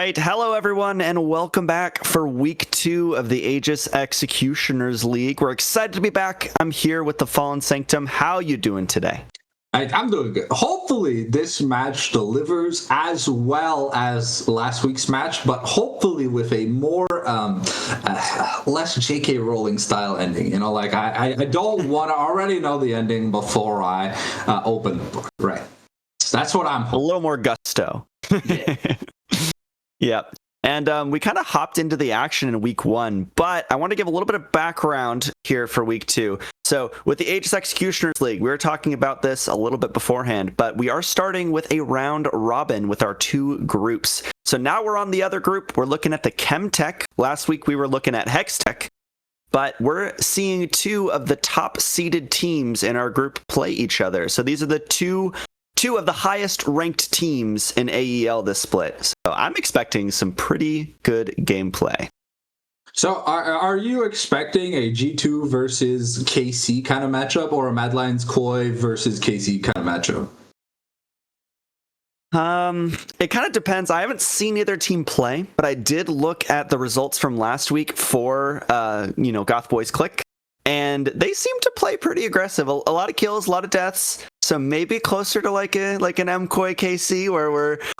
right. Hello, everyone, and welcome back for week 2 of the Aegis Executioners League. We're excited to be back. I'm here with the Fallen Sanctum. How you doing today? I'm doing good. Hopefully this match delivers as well as last week's match, but hopefully with a more less JK Rowling style ending. You know, like I don't want to already know the ending before I open the book. Right. So that's what I'm hoping. A little more gusto. Yeah. Yep. And we kind of hopped into the action in week 1, but I want to give a little bit of background here for week 2. So with the Aegis Executioners League, we were talking about this a little bit beforehand, but we are starting with a round robin with our 2 groups. So now we're on the other group. We're looking at the Chemtech. Last week we were looking at Hextech, but we're seeing 2 of the top seeded teams in our group play each other. So these are the two of the highest ranked teams in AEL this split. So I'm expecting some pretty good gameplay. So are you expecting a G2 versus KC kind of matchup, or a Mad Lions Koi versus KC kind of matchup? It kind of depends. I haven't seen either team play, but I did look at the results from last week for Goth Boys Clique, and they seem to play pretty aggressive. A lot of kills, a lot of deaths. So maybe closer to like an MKOI KC where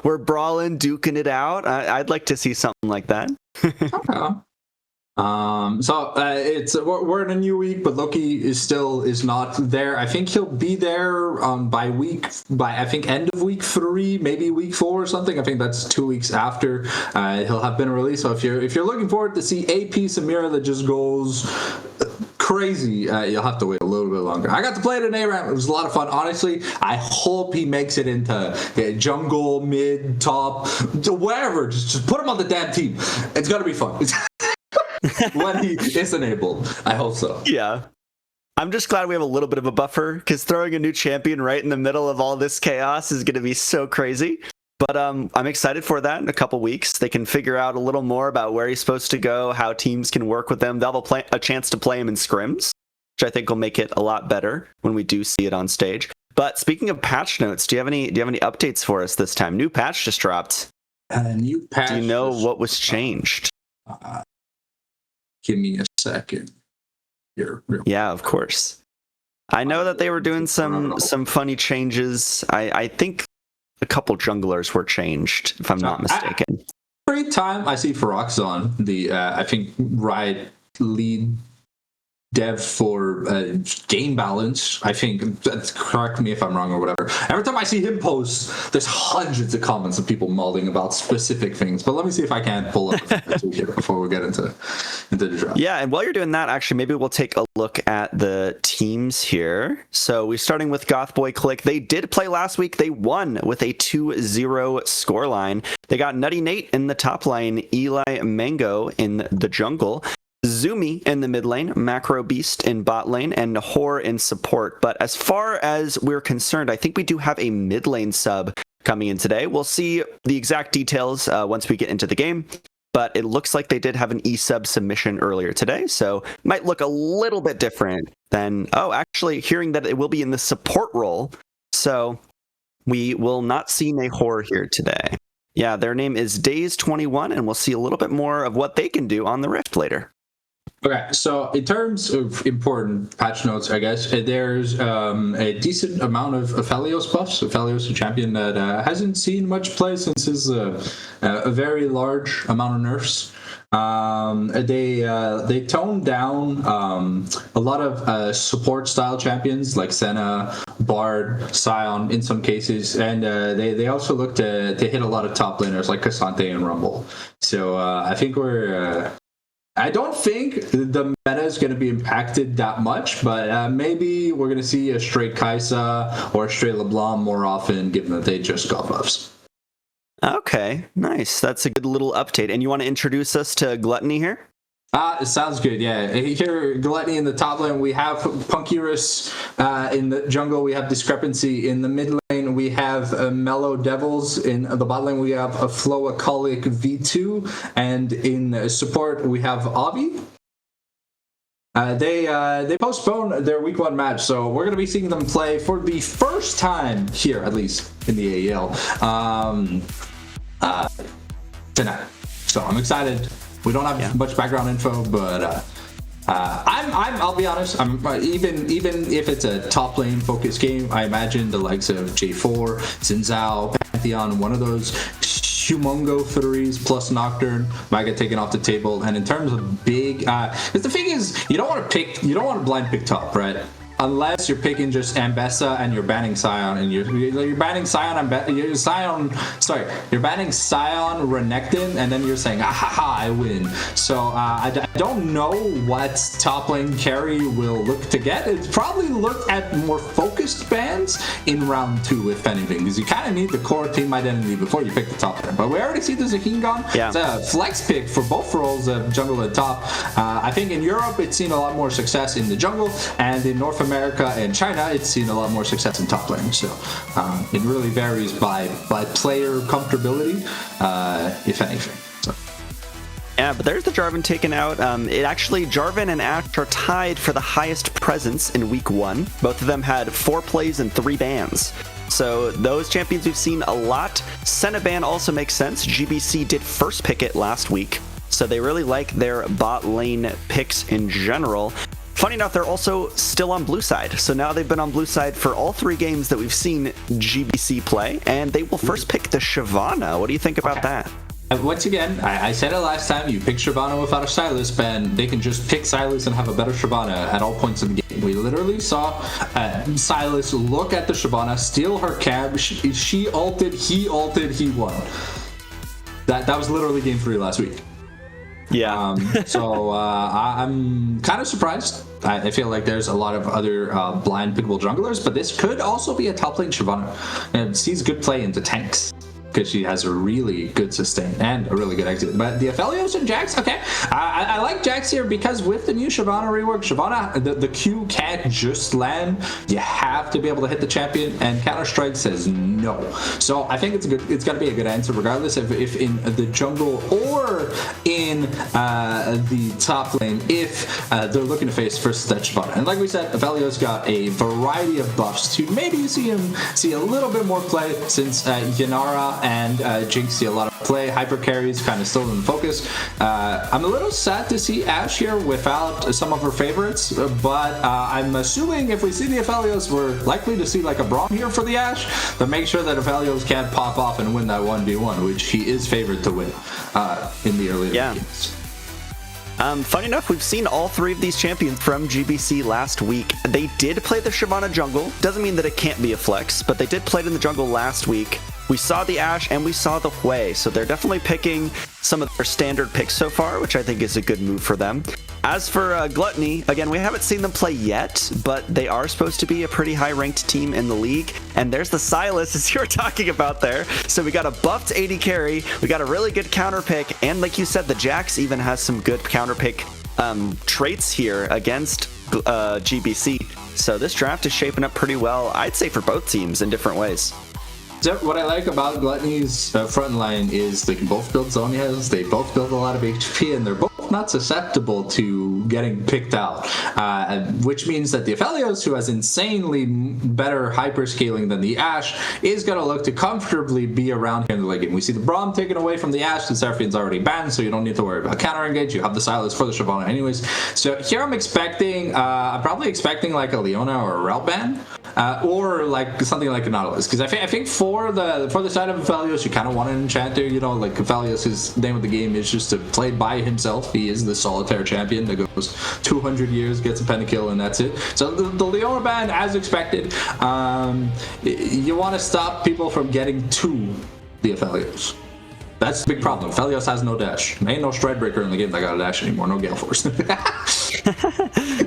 we're brawling, duking it out. I'd like to see something like that. Okay. It's we're in a new week, but Loki is not there. I think he'll be there by I think end of week 3, maybe week 4 or something. I think that's 2 weeks after he'll have been released. So if you're looking forward to see AP Samira that just goes crazy, you'll have to wait a little bit longer. I got to play it in ARAM. It was a lot of fun. Honestly, I hope he makes it into jungle, mid, top, whatever. Just put him on the damn team. It's gonna be fun. When he is enabled. I hope so. Yeah. I'm just glad we have a little bit of a buffer, because throwing a new champion right in the middle of all this chaos is going to be so crazy. But I'm excited for that in a couple weeks. They can figure out a little more about where he's supposed to go, how teams can work with them. They'll have a chance to play him in scrims, which I think will make it a lot better when we do see it on stage. But speaking of patch notes, do you have any updates for us this time? New patch just dropped. New patch. Do you know what was changed? Give me a second. Yeah, of course. I know that they were doing some funny changes. I think a couple junglers were changed, if I'm not mistaken. Every time I see Feroxon, the I think Riot lead dev for game balance, I think, correct me if I'm wrong or whatever. Every time I see him post, there's hundreds of comments of people mauling about specific things. But let me see if I can pull up here before we get into the draft. Yeah, and while you're doing that, actually, maybe we'll take a look at the teams here. So we're starting with Goth Boy Clique. They did play last week. They won with a 2-0 scoreline. They got Nutty Nate in the top lane, Eli Mango in the jungle, Zumi in the mid lane, Macro Beast in bot lane, and Nahor in support. But as far as we're concerned, I think we do have a mid lane sub coming in today. We'll see the exact details once we get into the game, but it looks like they did have an E-sub submission earlier today, so might look a little bit different than, actually hearing that it will be in the support role, so we will not see Nahor here today. Yeah, their name is Days21, and we'll see a little bit more of what they can do on the Rift later. Okay, so in terms of important patch notes, I guess, there's a decent amount of Aphelios buffs. Aphelios, a champion that hasn't seen much play since his a very large amount of nerfs. They toned down a lot of support style champions like Senna, Bard, Sion in some cases, and they also look to hit a lot of top laners like Cassante and Rumble. So I think I don't think the meta is going to be impacted that much, but maybe we're going to see a straight Kai'Sa or a straight LeBlanc more often, given that they just got buffs. Okay, nice. That's a good little update. And you want to introduce us to Gluttony here? It sounds good, yeah. Here, Gluttony in the top lane, we have Punkyrus in the jungle, we have Discrepancy in the mid lane, we have Mellow Devils in the bot lane, we have a Floacolic V2, and in support, we have Avi. They postponed their week 1 match, so we're going to be seeing them play for the first time here, at least in the AEL. tonight. So I'm excited. We don't have much background info, but I'll be honest. Even if it's a top lane focused game, I imagine the likes of J4, Xin Zhao, Pantheon, one of those humongo threes plus Nocturne might get taken off the table. And in terms of big, because the thing is, you don't want to blind pick top, right? Unless you're picking just Ambessa and you're banning Sion, and you're banning Sion and you're banning Sion Renekton, and then you're saying I win. So I don't know what top lane carry will look to get. It's probably look at more focused bans in round 2, if anything, because you kind of need the core team identity before you pick the top lane. But we already see the Zahingon. Yeah. It's a flex pick for both roles of jungle and top. I think in Europe it's seen a lot more success in the jungle, and in North America and China, it's seen a lot more success in top lane. So it really varies by player comfortability, if anything. So. Yeah, but there's the Jarvan taken out. Jarvan and Ashe are tied for the highest presence in week 1. Both of them had 4 plays and 3 bans. So those champions we've seen a lot. Senna ban also makes sense. GBC did first pick it last week, so they really like their bot lane picks in general. Funny enough, they're also still on blue side. So now they've been on blue side for all 3 games that we've seen GBC play, and they will first pick the Shyvana. What do you think about that? Once again, I said it last time, you pick Shyvana without a Sylas, and they can just pick Sylas and have a better Shyvana at all points in the game. We literally saw Sylas look at the Shyvana, steal her cab, she ulted, he won. That was literally game 3 last week. Yeah. So I'm kind of surprised. I feel like there's a lot of other blind pickable junglers, but this could also be a top lane Shyvana. And sees good play into tanks, because she has a really good sustain and a really good exit. But the Aphelios and Jax, okay. I like Jax here because with the new Shyvana rework, Shyvana, the Q can't just land. You have to be able to hit the champion, and Counter-Strike says no. So I think it's going to be a good answer, regardless if in the jungle or in the top lane, if they're looking to face first that Shyvana. And like we said, Aphelios got a variety of buffs to maybe see a little bit more play, since Yanara and Jinx see a lot of play. Hyper carries kind of still in focus. I'm a little sad to see Ashe here without some of her favorites, but I'm assuming if we see the Aphelios, we're likely to see like a Braum here for the Ashe, but make sure that Aphelios can't pop off and win that 1v1, which he is favored to win in the earlier games. Funny enough, we've seen all 3 of these champions from GBC last week. They did play the Shyvana jungle. Doesn't mean that it can't be a flex, but they did play it in the jungle last week. We saw the Ashe and we saw the Hui, so they're definitely picking some of their standard picks so far, which I think is a good move for them. As for Gluttony, again, we haven't seen them play yet, but they are supposed to be a pretty high-ranked team in the league. And there's the Sylas, as you were talking about there. So we got a buffed AD carry, we got a really good counter pick, and like you said, the Jax even has some good counter pick traits here against GBC. So this draft is shaping up pretty well, I'd say, for both teams in different ways. So what I like about Gluttony's front line is they can both build Zhonya's, they both build a lot of HP, and they're both not susceptible to getting picked out, which means that the Aphelios, who has insanely better hyperscaling than the Ashe, is going to look to comfortably be around here in the late game. We see the Braum taken away from the Ashe, the Seraphine's already banned, so you don't need to worry about counter engage. You have the Sylas for the Shyvana anyways. So here I'm probably expecting like a Leona or a Relt ban, or like something like a Nautilus, because I think for the side of Aphelios, you kind of want an enchanter. You know, like Aphelios, his name of the game is just to play by himself. He is the solitaire champion that goes 200 years, gets a pentakill, and that's it. So the Leona ban, as expected, you want to stop people from getting to the Aphelios. That's the big problem. Aphelios has no dash. Ain't no Stridebreaker in the game that got a dash anymore. No Gale Force.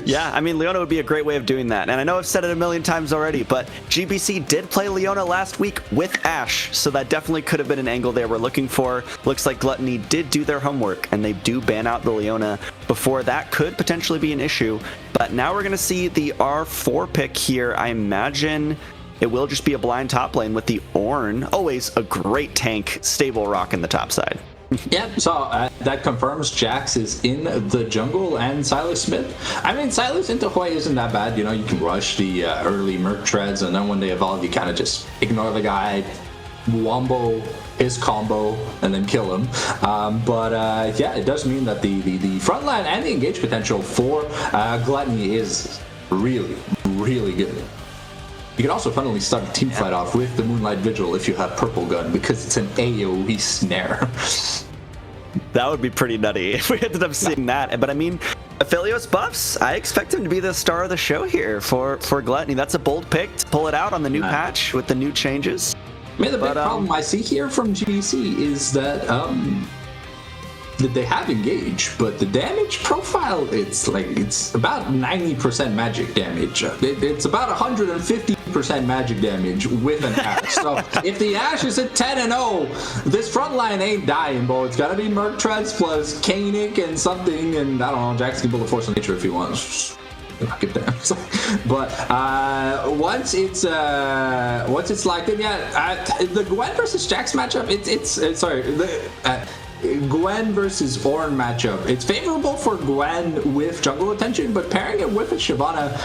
Yeah, I mean, Leona would be a great way of doing that. And I know I've said it a million times already, but GBC did play Leona last week with Ashe, so that definitely could have been an angle they were looking for. Looks like Gluttony did do their homework, and they do ban out the Leona before that could potentially be an issue. But now we're going to see the R4 pick here. I imagine it will just be a blind top lane with the Ornn. Always a great tank, stable rock in the top side. Yep, so that confirms Jax is in the jungle and Sylas Smith. I mean, Sylas into Hui isn't that bad. You know, you can rush the early Merc treads, and then when they evolve, you kind of just ignore the guy, wombo his combo and then kill him. Yeah, it does mean that the front line and the engage potential for Gluttony is really, really good. You can also funnily start a team fight off with the Moonlight Vigil if you have Purple Gun, because it's an AoE snare. That would be pretty nutty if we ended up seeing that. But I mean, Aphelios buffs, I expect him to be the star of the show here for Gluttony. That's a bold pick to pull it out on the new patch with the new changes. I mean, the big problem I see here from GBC is that they have engage, but the damage profile, it's about 90% magic damage. It's about 150% magic damage with an Ash. So if the Ash is at 10-0, this front line ain't dying, Bo. It's gotta be Merc Treads plus Kainic and something, and I don't know, Jax can build a Force of Nature if he wants. Get there. But once it's locked in, the Gwen versus Jax matchup, Gwen versus Ornn matchup, it's favorable for Gwen with jungle attention, but pairing it with a Shyvana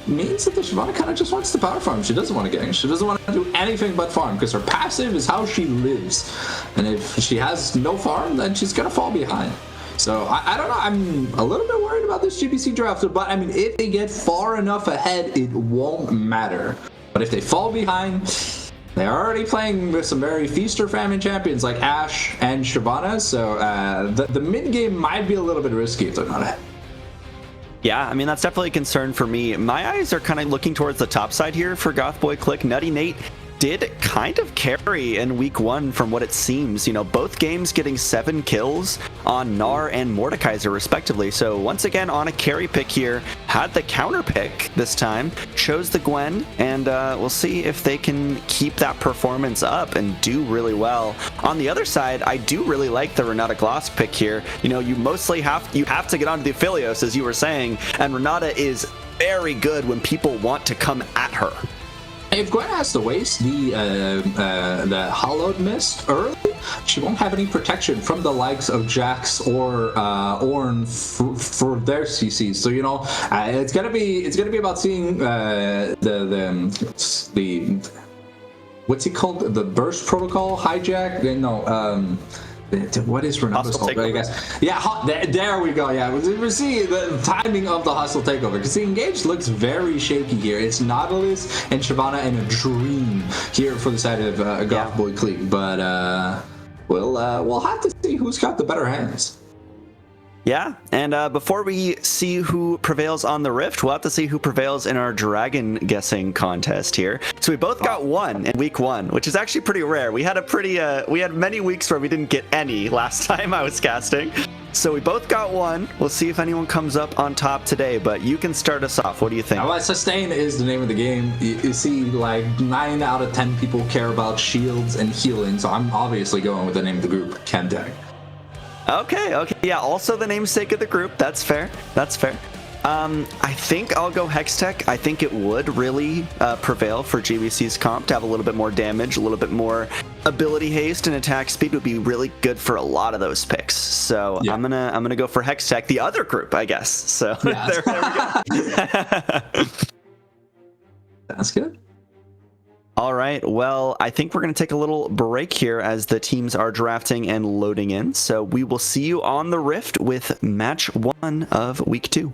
means that the Shyvana kind of just wants to power farm. She doesn't want to gank. She doesn't want to do anything but farm, because her passive is how she lives. And if she has no farm, then she's gonna fall behind. So I don't know. I'm a little bit worried about this GBC draft, but I mean, if they get far enough ahead, it won't matter. But if they fall behind, they're already playing with some very feast or famine champions like Ashe and Shyvana, so the mid game might be a little bit risky if they're not ahead. Yeah, I mean, that's definitely a concern for me. My eyes are kind of looking towards the top side here for Gothboy Clique. Nutty Nate did kind of carry in week 1 from what it seems. You know, both games getting 7 kills on Gnar and Mordekaiser respectively. So once again on a carry pick here, had the counter pick this time, chose the Gwen, and we'll see if they can keep that performance up and do really well. On the other side, I do really like the Renata Gloss pick here. You know, you mostly have to get onto the Aphelios, as you were saying, and Renata is very good when people want to come at her. If Gwen has to waste the Hollowed Mist early, she won't have any protection from the likes of Jax or Ornn for their CCs. So you know, it's gonna be about seeing the what's he called, the burst protocol hijack? No. What is Renata's called? I guess. Yeah, there we go. Yeah, we see the timing of the hostile takeover, because the engage looks very shaky here. It's Nautilus and Shyvana in a dream here for the side of Gothboy Clique, but we'll have to see who's got the better hands. Yeah, and before we see who prevails on the Rift, we'll have to see who prevails in our dragon guessing contest here. So we both got 1 in week 1, which is actually pretty rare. We had we had many weeks where we didn't get any last time I was casting. So we both got 1. We'll see if anyone comes up on top today, but you can start us off. What do you think? Well, sustain is the name of the game. You see, like 9 out of 10 people care about shields and healing, so I'm obviously going with the name of the group, Kentech. Okay, yeah, also the namesake of the group. That's fair. I think I'll go Hextech. I think it would really prevail for GBC's comp to have a little bit more damage, a little bit more ability haste, and attack speed would be really good for a lot of those picks. So yeah. I'm gonna go for Hextech, the other group, I guess. So yeah. there we go. That's good. All right, well, I think we're going to take a little break here as the teams are drafting and loading in. So we will see you on the Rift with match 1 of week 2.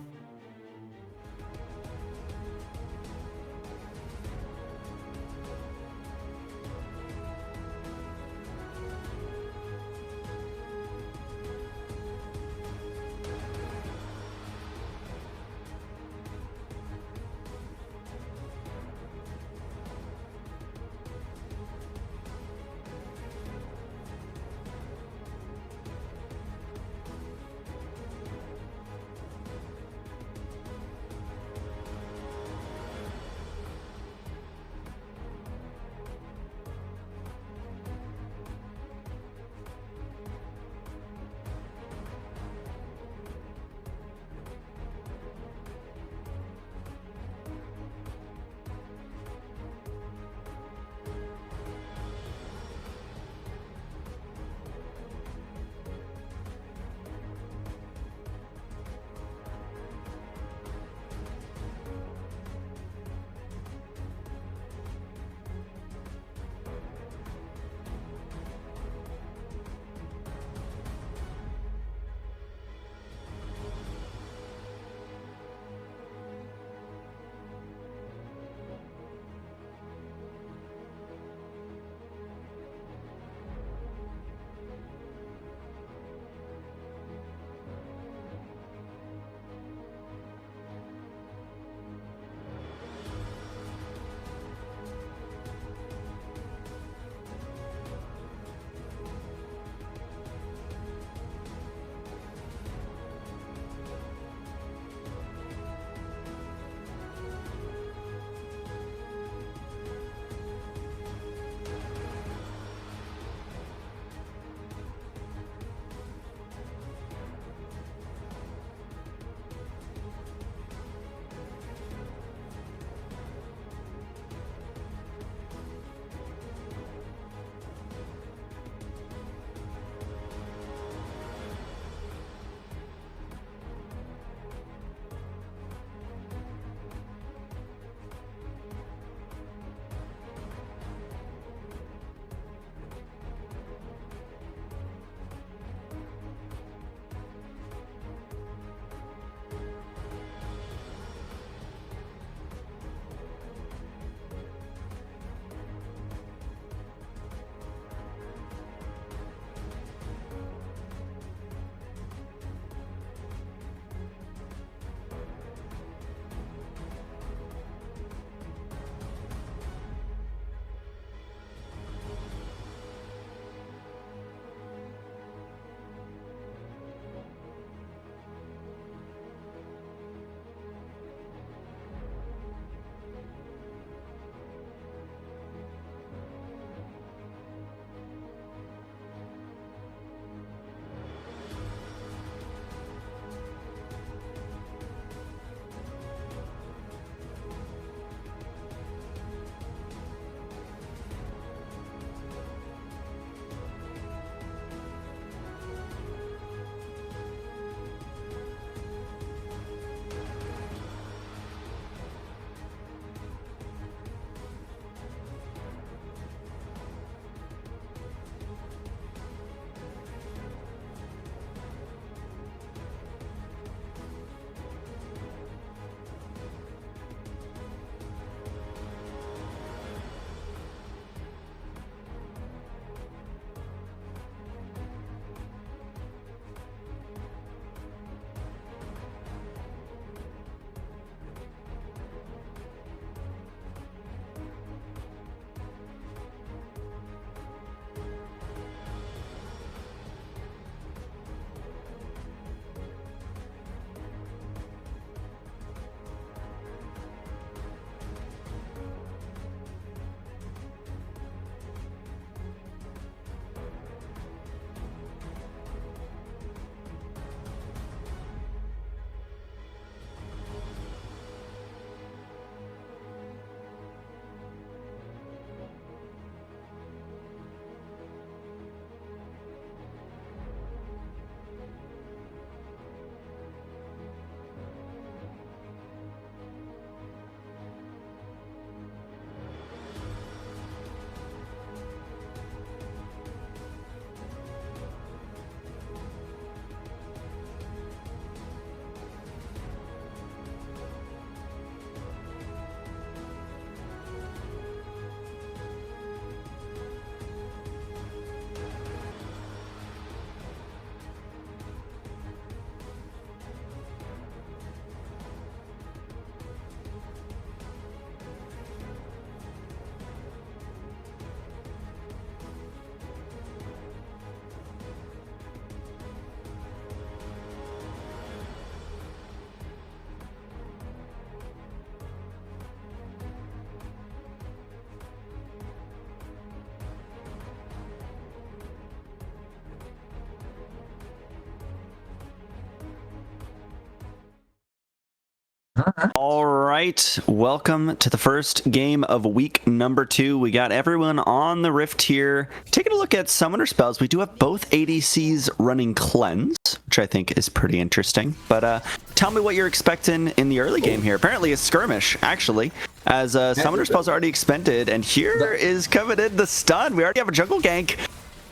All right, welcome to the first game of week number 2. We got everyone on the Rift here. Taking a look at summoner spells, we do have both ADCs running cleanse, which I think is pretty interesting. But tell me what you're expecting in the early game here. Apparently a skirmish, actually, as summoner spells are already expended, and here is coming in the stun. We already have a jungle gank.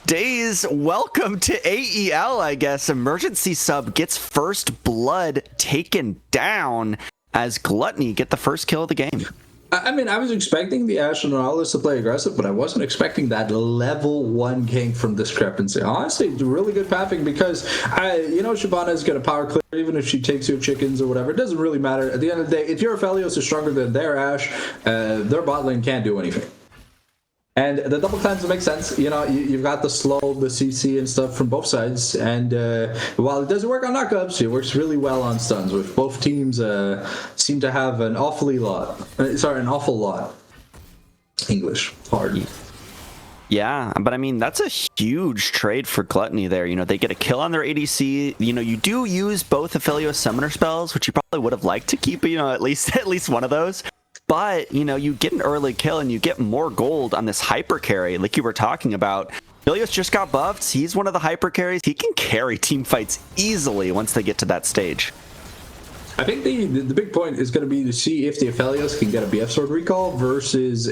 Days, welcome to AEL, I guess. Emergency sub gets first blood taken down as Gluttony get the first kill of the game. I mean, I was expecting the Ashe and Nautilus to play aggressive, but I wasn't expecting that level 1 gank from Discrepancy. Honestly, really good pathing because, Shyvana is going to power clear even if she takes your chickens or whatever. It doesn't really matter. At the end of the day, if your Aphelios is stronger than their Ashe, their bot lane can't do anything. And the double cleanse makes sense. You know, you've got the slow, the CC and stuff from both sides. And while it doesn't work on knockups, it works really well on stuns, which both teams seem to have an awful lot. English, hard. Yeah, but I mean, that's a huge trade for Gluttony there. You know, they get a kill on their ADC. You know, you do use both Aphelios summoner spells, which you probably would have liked to keep, at least one of those. But, you get an early kill and you get more gold on this hyper carry like you were talking about. Aphelios just got buffed. He's one of the hyper carries. He can carry team fights easily once they get to that stage. I think the big point is going to be to see if the Aphelios can get a BF sword recall versus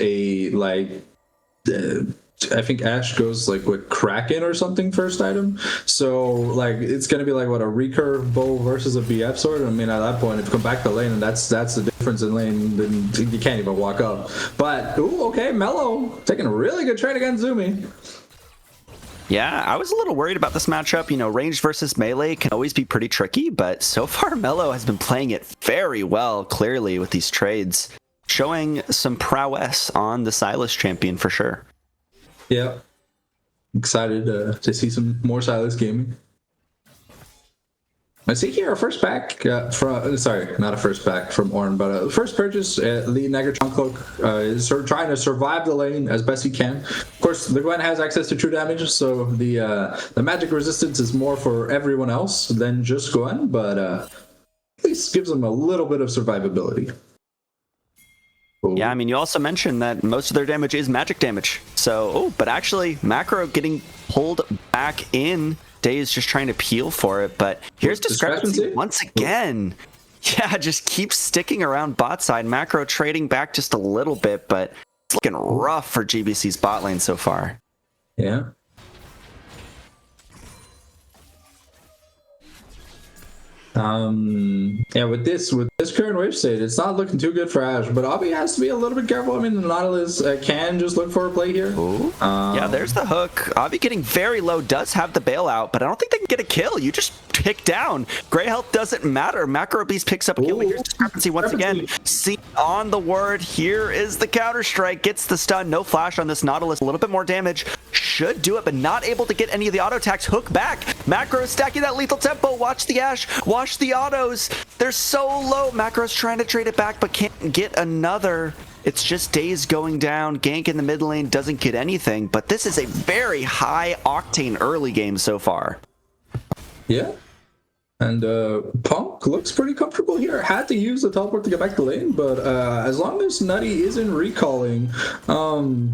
I think Ashe goes with Kraken or something first item. So it's gonna be a recurve bow versus a BF sword. I mean, at that point, if you come back to lane and that's the difference in lane, then you can't even walk up. But okay, Mello taking a really good trade against Zumi. Yeah, I was a little worried about this matchup. Ranged versus melee can always be pretty tricky, but so far Mello has been playing it very well, clearly, with these trades, showing some prowess on the Sylas champion for sure. Yeah, excited to see some more Sylas gaming. I see here our first pack not a first pack from Ornn, but first purchase. The Negatron Cloak is trying to survive the lane as best he can. Of course, the Gwen has access to true damage, so the magic resistance is more for everyone else than just Gwen, but at least gives them a little bit of survivability. Yeah, I mean, you also mentioned that most of their damage is magic damage. So, but actually, Macro getting pulled back in. Days just trying to peel for it, but here's Discrepancy once again. Yeah, just keeps sticking around bot side. Macro trading back just a little bit, but it's looking rough for GBC's bot lane so far. Yeah. With this current wave state, it's not looking too good for Ashe, but Obby has to be a little bit careful. I mean, the Nautilus can just look for a play here. Yeah, there's the hook. Obby getting very low, does have the bailout, but I don't think they can get a kill. You just pick down. Gray health doesn't matter. Macro Beast picks up a kill, but here's Discrepancy once again. See on the word. Here is the counter strike. Gets the stun. No flash on this Nautilus. A little bit more damage. Should do it, but not able to get any of the auto attacks. Hook back. Macro stacking that lethal tempo. Watch the Ashe. Watch the autos. They're so low. Macro's trying to trade it back, but can't get another. It's just Days going down. Gank in the mid lane doesn't get anything, but this is a very high octane early game so far. Yeah. And Punk looks pretty comfortable here. Had to use the teleport to get back to lane, but as long as Nutty isn't recalling, the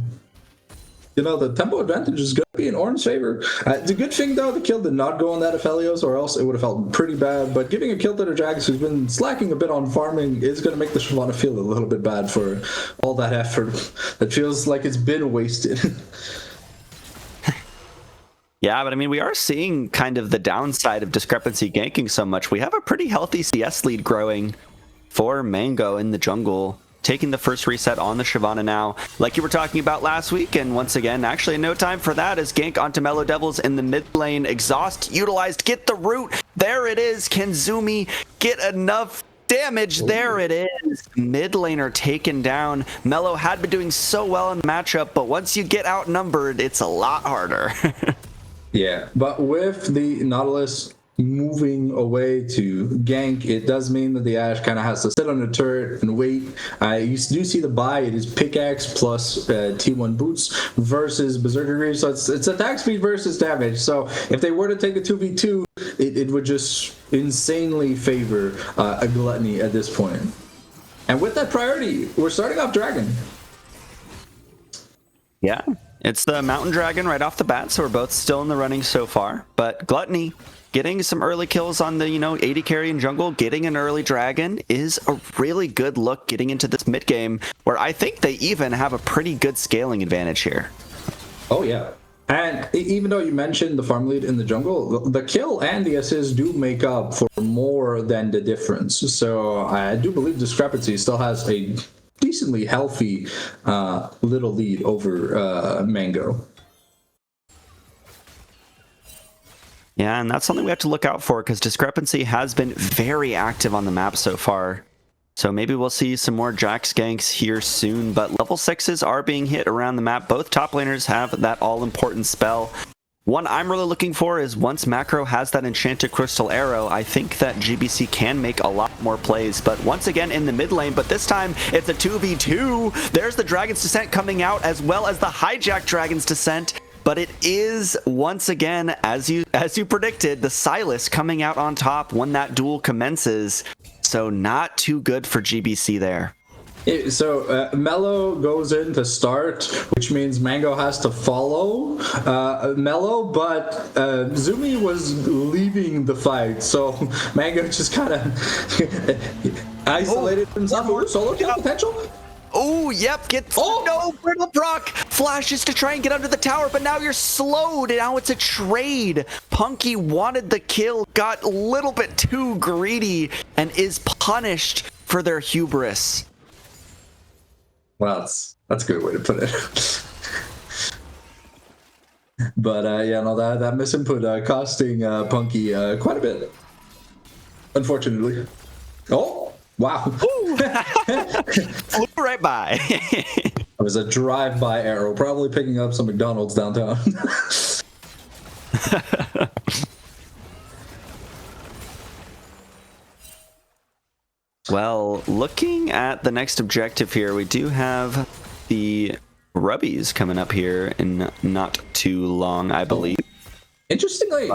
tempo advantage is going to be in Ornn's favor. It's a good thing, though, the kill did not go on that Aphelios, or else it would have felt pretty bad. But giving a kill to the Jax, who's been slacking a bit on farming, is going to make the Shyvana feel a little bit bad for all that effort. It feels like it's been wasted. Yeah, but I mean, we are seeing kind of the downside of Discrepancy ganking so much. We have a pretty healthy CS lead growing for Mango in the jungle, taking the first reset on the Shyvana now, like you were talking about last week. And once again, actually no time for that, as gank onto Mellow Devils in the mid lane. Exhaust utilized, get the root. There it is. Can Zumi get enough damage? There it is. Mid laner taken down. Mellow had been doing so well in the matchup, but once you get outnumbered, it's a lot harder. Yeah, but with the Nautilus moving away to gank, it does mean that the Ashe kind of has to sit on the turret and wait. You do see the buy. It is pickaxe plus T1 boots versus Berserker Greaves. So it's attack speed versus damage. So if they were to take a 2v2, it would just insanely favor a Gluttony at this point. And with that priority, we're starting off Dragon. Yeah, it's the Mountain Dragon right off the bat, so we're both still in the running so far. But Gluttony getting some early kills on the, 80 carry in jungle, getting an early dragon is a really good look getting into this mid game, where I think they even have a pretty good scaling advantage here. Oh, yeah. And even though you mentioned the farm lead in the jungle, the kill and the assist do make up for more than the difference. So I do believe Discrepancy still has a decently healthy little lead over Mango. Yeah, and that's something we have to look out for because Discrepancy has been very active on the map so far. So maybe we'll see some more Jax ganks here soon, but level 6s are being hit around the map. Both top laners have that all-important spell. One I'm really looking for is once Macro has that Enchanted Crystal Arrow, I think that GBC can make a lot more plays. But once again in the mid lane, but this time it's a 2v2. There's the Dragon's Descent coming out as well as the Hijack Dragon's Descent. But it is, once again, as you predicted, the Sylas coming out on top when that duel commences. So not too good for GBC there. So Mello goes in to start, which means Mango has to follow Mello, but Zumi was leaving the fight, so Mango just kind of isolated himself. Solo kill potential? Oh, yep, gets no brittle proc. Flashes to try and get under the tower, but now you're slowed. Now it's a trade. Punky wanted the kill, got a little bit too greedy, and is punished for their hubris. Well, that's a good way to put it. But yeah, no, that misinput costing Punky quite a bit, unfortunately. Oh, wow. Flew right by. It was a drive-by arrow, probably picking up some McDonald's downtown. Well, looking at the next objective here, we do have the Rubbies coming up here in not too long, I believe. Interestingly,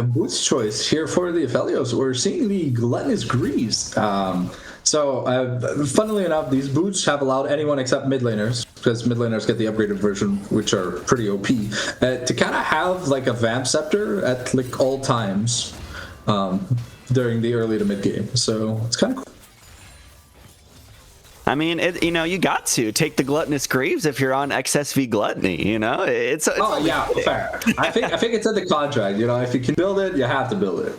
Booth's choice here for the Aphelios, we're seeing the Gluttonous Greaves. Funnily enough, these boots have allowed anyone except mid laners, because mid laners get the upgraded version, which are pretty OP, to kind of have like a Vamp Scepter at like all times during the early to mid game. So it's kind of cool. I mean, you got to take the Gluttonous Greaves if you're on XSV Gluttony, It's yeah, fair. I think it's in the contract, If you can build it, you have to build it.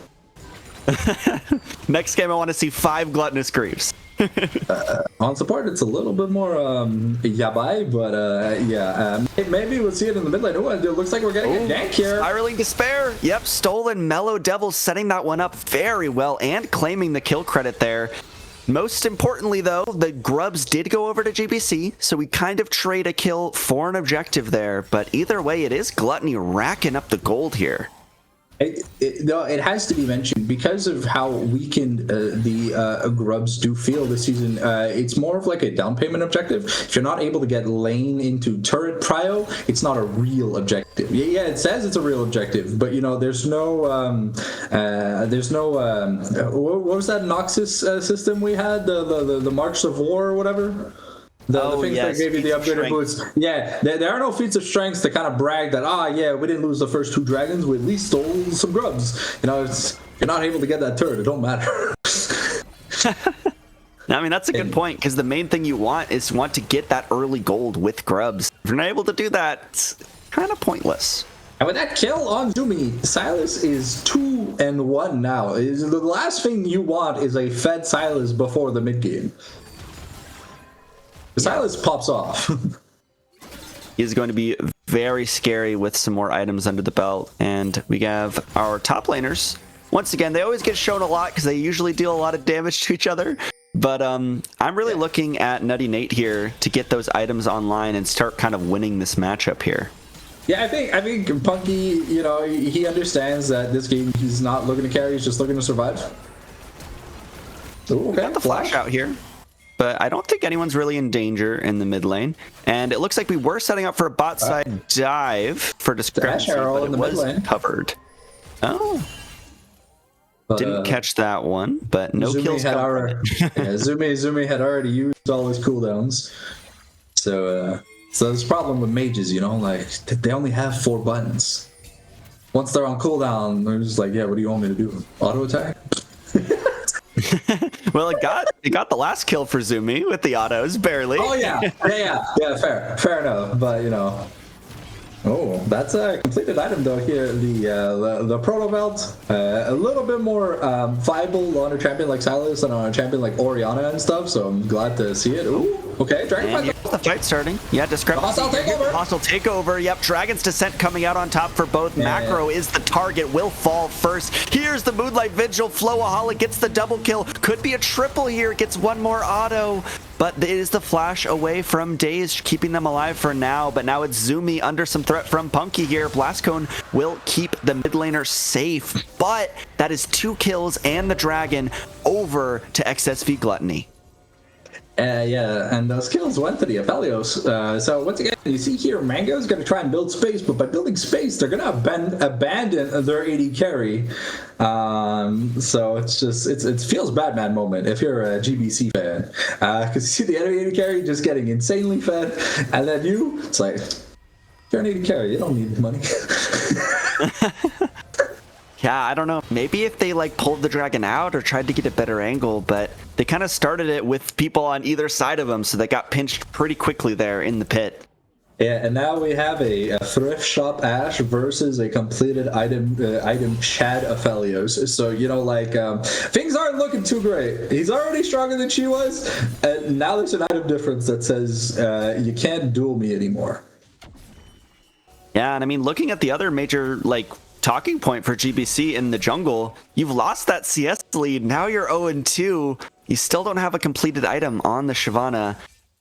Next game, I want to see 5 Gluttonous Greaves. On support, it's a little bit more yabai, but yeah, maybe we'll see it in the mid lane. Oh, it looks like we're getting a gank here. Spiraling Despair. Yep, stolen Mellow Devil, setting that one up very well and claiming the kill credit there. Most importantly, though, the Grubs did go over to GBC, so we kind of trade a kill for an objective there. But either way, it is Gluttony racking up the gold here. It has to be mentioned because of how weakened the Grubs do feel this season. It's more of like a down payment objective. If you're not able to get lane into turret prio, it's not a real objective. Yeah, it says it's a real objective, but there's no what was that Noxus system we had, the Marks of War or whatever. The things that gave you the upgraded boots. Yeah, there are no feats of strength to kind of brag that, we didn't lose the first 2 dragons, we at least stole some grubs. You're not able to get that turret, it don't matter. I mean, that's a good point, because the main thing you want is to get that early gold with grubs. If you're not able to do that, it's kind of pointless. And with that kill on Zumi, Sylas is 2-1 now. The last thing you want is a fed Sylas before the mid game. Sylas pops off. He is going to be very scary with some more items under the belt. And we have our top laners. Once again, they always get shown a lot because they usually deal a lot of damage to each other. But I'm really looking at Nutty Nate here to get those items online and start kind of winning this matchup here. Yeah, I think Punky, you know, he understands that this game he's not looking to carry, he's just looking to survive. Ooh, okay, Got the flash out here, but I don't think anyone's really in danger in the mid lane. And it looks like we were setting up for a bot side dive for discrepancy, but it was covered. Oh. But, didn't catch that one, but no Zumi kills. Zumi had already used all his cooldowns. So there's a problem with mages, you know, like they only have 4 buttons. Once they're on cooldown, they're just like, yeah, what do you want me to do? Auto attack? Well, it got the last kill for Zumi with the autos, barely. Oh yeah, fair enough. But you know, oh, that's a completed item though here. The proto belt, a little bit more viable on a champion like Silas than on a champion like Orianna and stuff. So I'm glad to see it. Ooh, okay, Dragon Fight. The fight starting. Yeah, discrepancy. Hostile takeover. Yep, Dragon's Descent coming out on top for both. Macro is the target. Will fall first. Here's the Moonlight Vigil. Flowaholic gets the double kill. Could be a triple here. Gets one more auto. But it is the flash away from Daze, keeping them alive for now. But now it's Zumi under some threat from Punky here. Blast Cone will keep the mid laner safe. But that is 2 kills and the Dragon over to XSV Gluttony. Yeah, and those kills went to the Aphelios. So once again, you see here, Mango's going to try and build space, but by building space, they're going to abandon their AD carry. So it's just, it feels bad man moment if you're a GBC fan. Because you see the enemy AD carry just getting insanely fed, and then it's like, you're an AD carry, you don't need money. Yeah, I don't know. Maybe if they like pulled the Dragon out or tried to get a better angle, but they kind of started it with people on either side of them, so they got pinched pretty quickly there in the pit. Yeah, and now we have a thrift shop Ashe versus a completed item Chad Aphelios. So, you know, like, things aren't looking too great. He's already stronger than she was, and now there's an item difference that says you can't duel me anymore. Yeah, and I mean, looking at the other major, like, talking point for GBC in the jungle, you've lost that CS lead. Now you're 0-2. You still don't have a completed item on the Shyvana.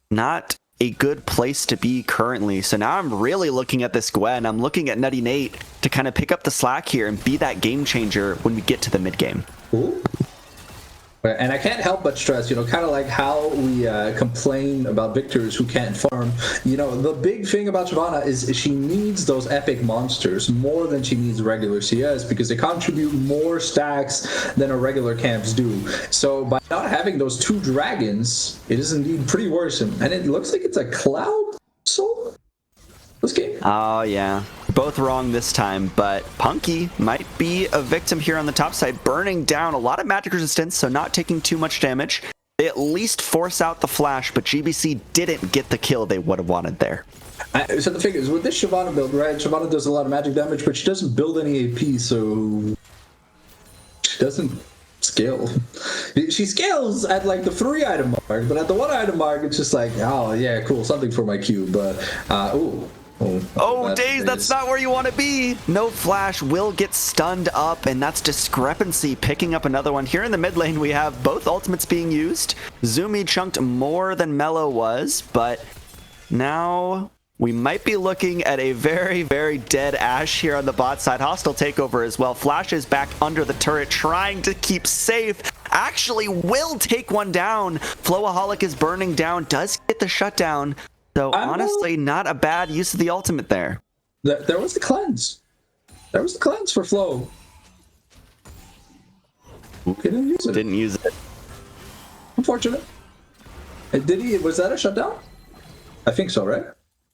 Not a good place to be currently. So now I'm really looking at this Gwen. I'm looking at Nutty Nate to kind of pick up the slack here and be that game changer when we get to the mid game. Ooh. And I can't help but stress, you know, kind of like how we complain about victors who can't farm. You know, the big thing about Shyvana is she needs those epic monsters more than she needs regular CS because they contribute more stacks than a regular camps do. So by not having those 2 dragons, it is indeed pretty worrisome. And it looks like it's a Cloud Soul this game. Oh, yeah. Both wrong this time, but Punky might be a victim here on the top side, burning down a lot of magic resistance, so not taking too much damage. They at least force out the flash, but GBC didn't get the kill they would have wanted there. So the thing is, with this Shyvana build, right, Shyvana does a lot of magic damage, but she doesn't build any AP, so she doesn't scale. She scales at like the 3 item mark, but at the 1 item mark, it's just like, oh yeah, cool, something for my cube, but Daze, that's not where you want to be. No flash, will get stunned up, and that's Discrepancy picking up another one. Here in the mid lane, we have both ultimates being used. Zumi chunked more than Mello was, but now we might be looking at a very, very dead Ashe here on the bot side. Hostile takeover as well. Flash is back under the turret, trying to keep safe. Actually will take one down. Flowaholic is burning down, does get the shutdown. So honestly, not a bad use of the ultimate there. There was the cleanse. There was the cleanse for Flow. Didn't use it. Didn't use it. Unfortunate. Did he? Was that a shutdown? I think so, right?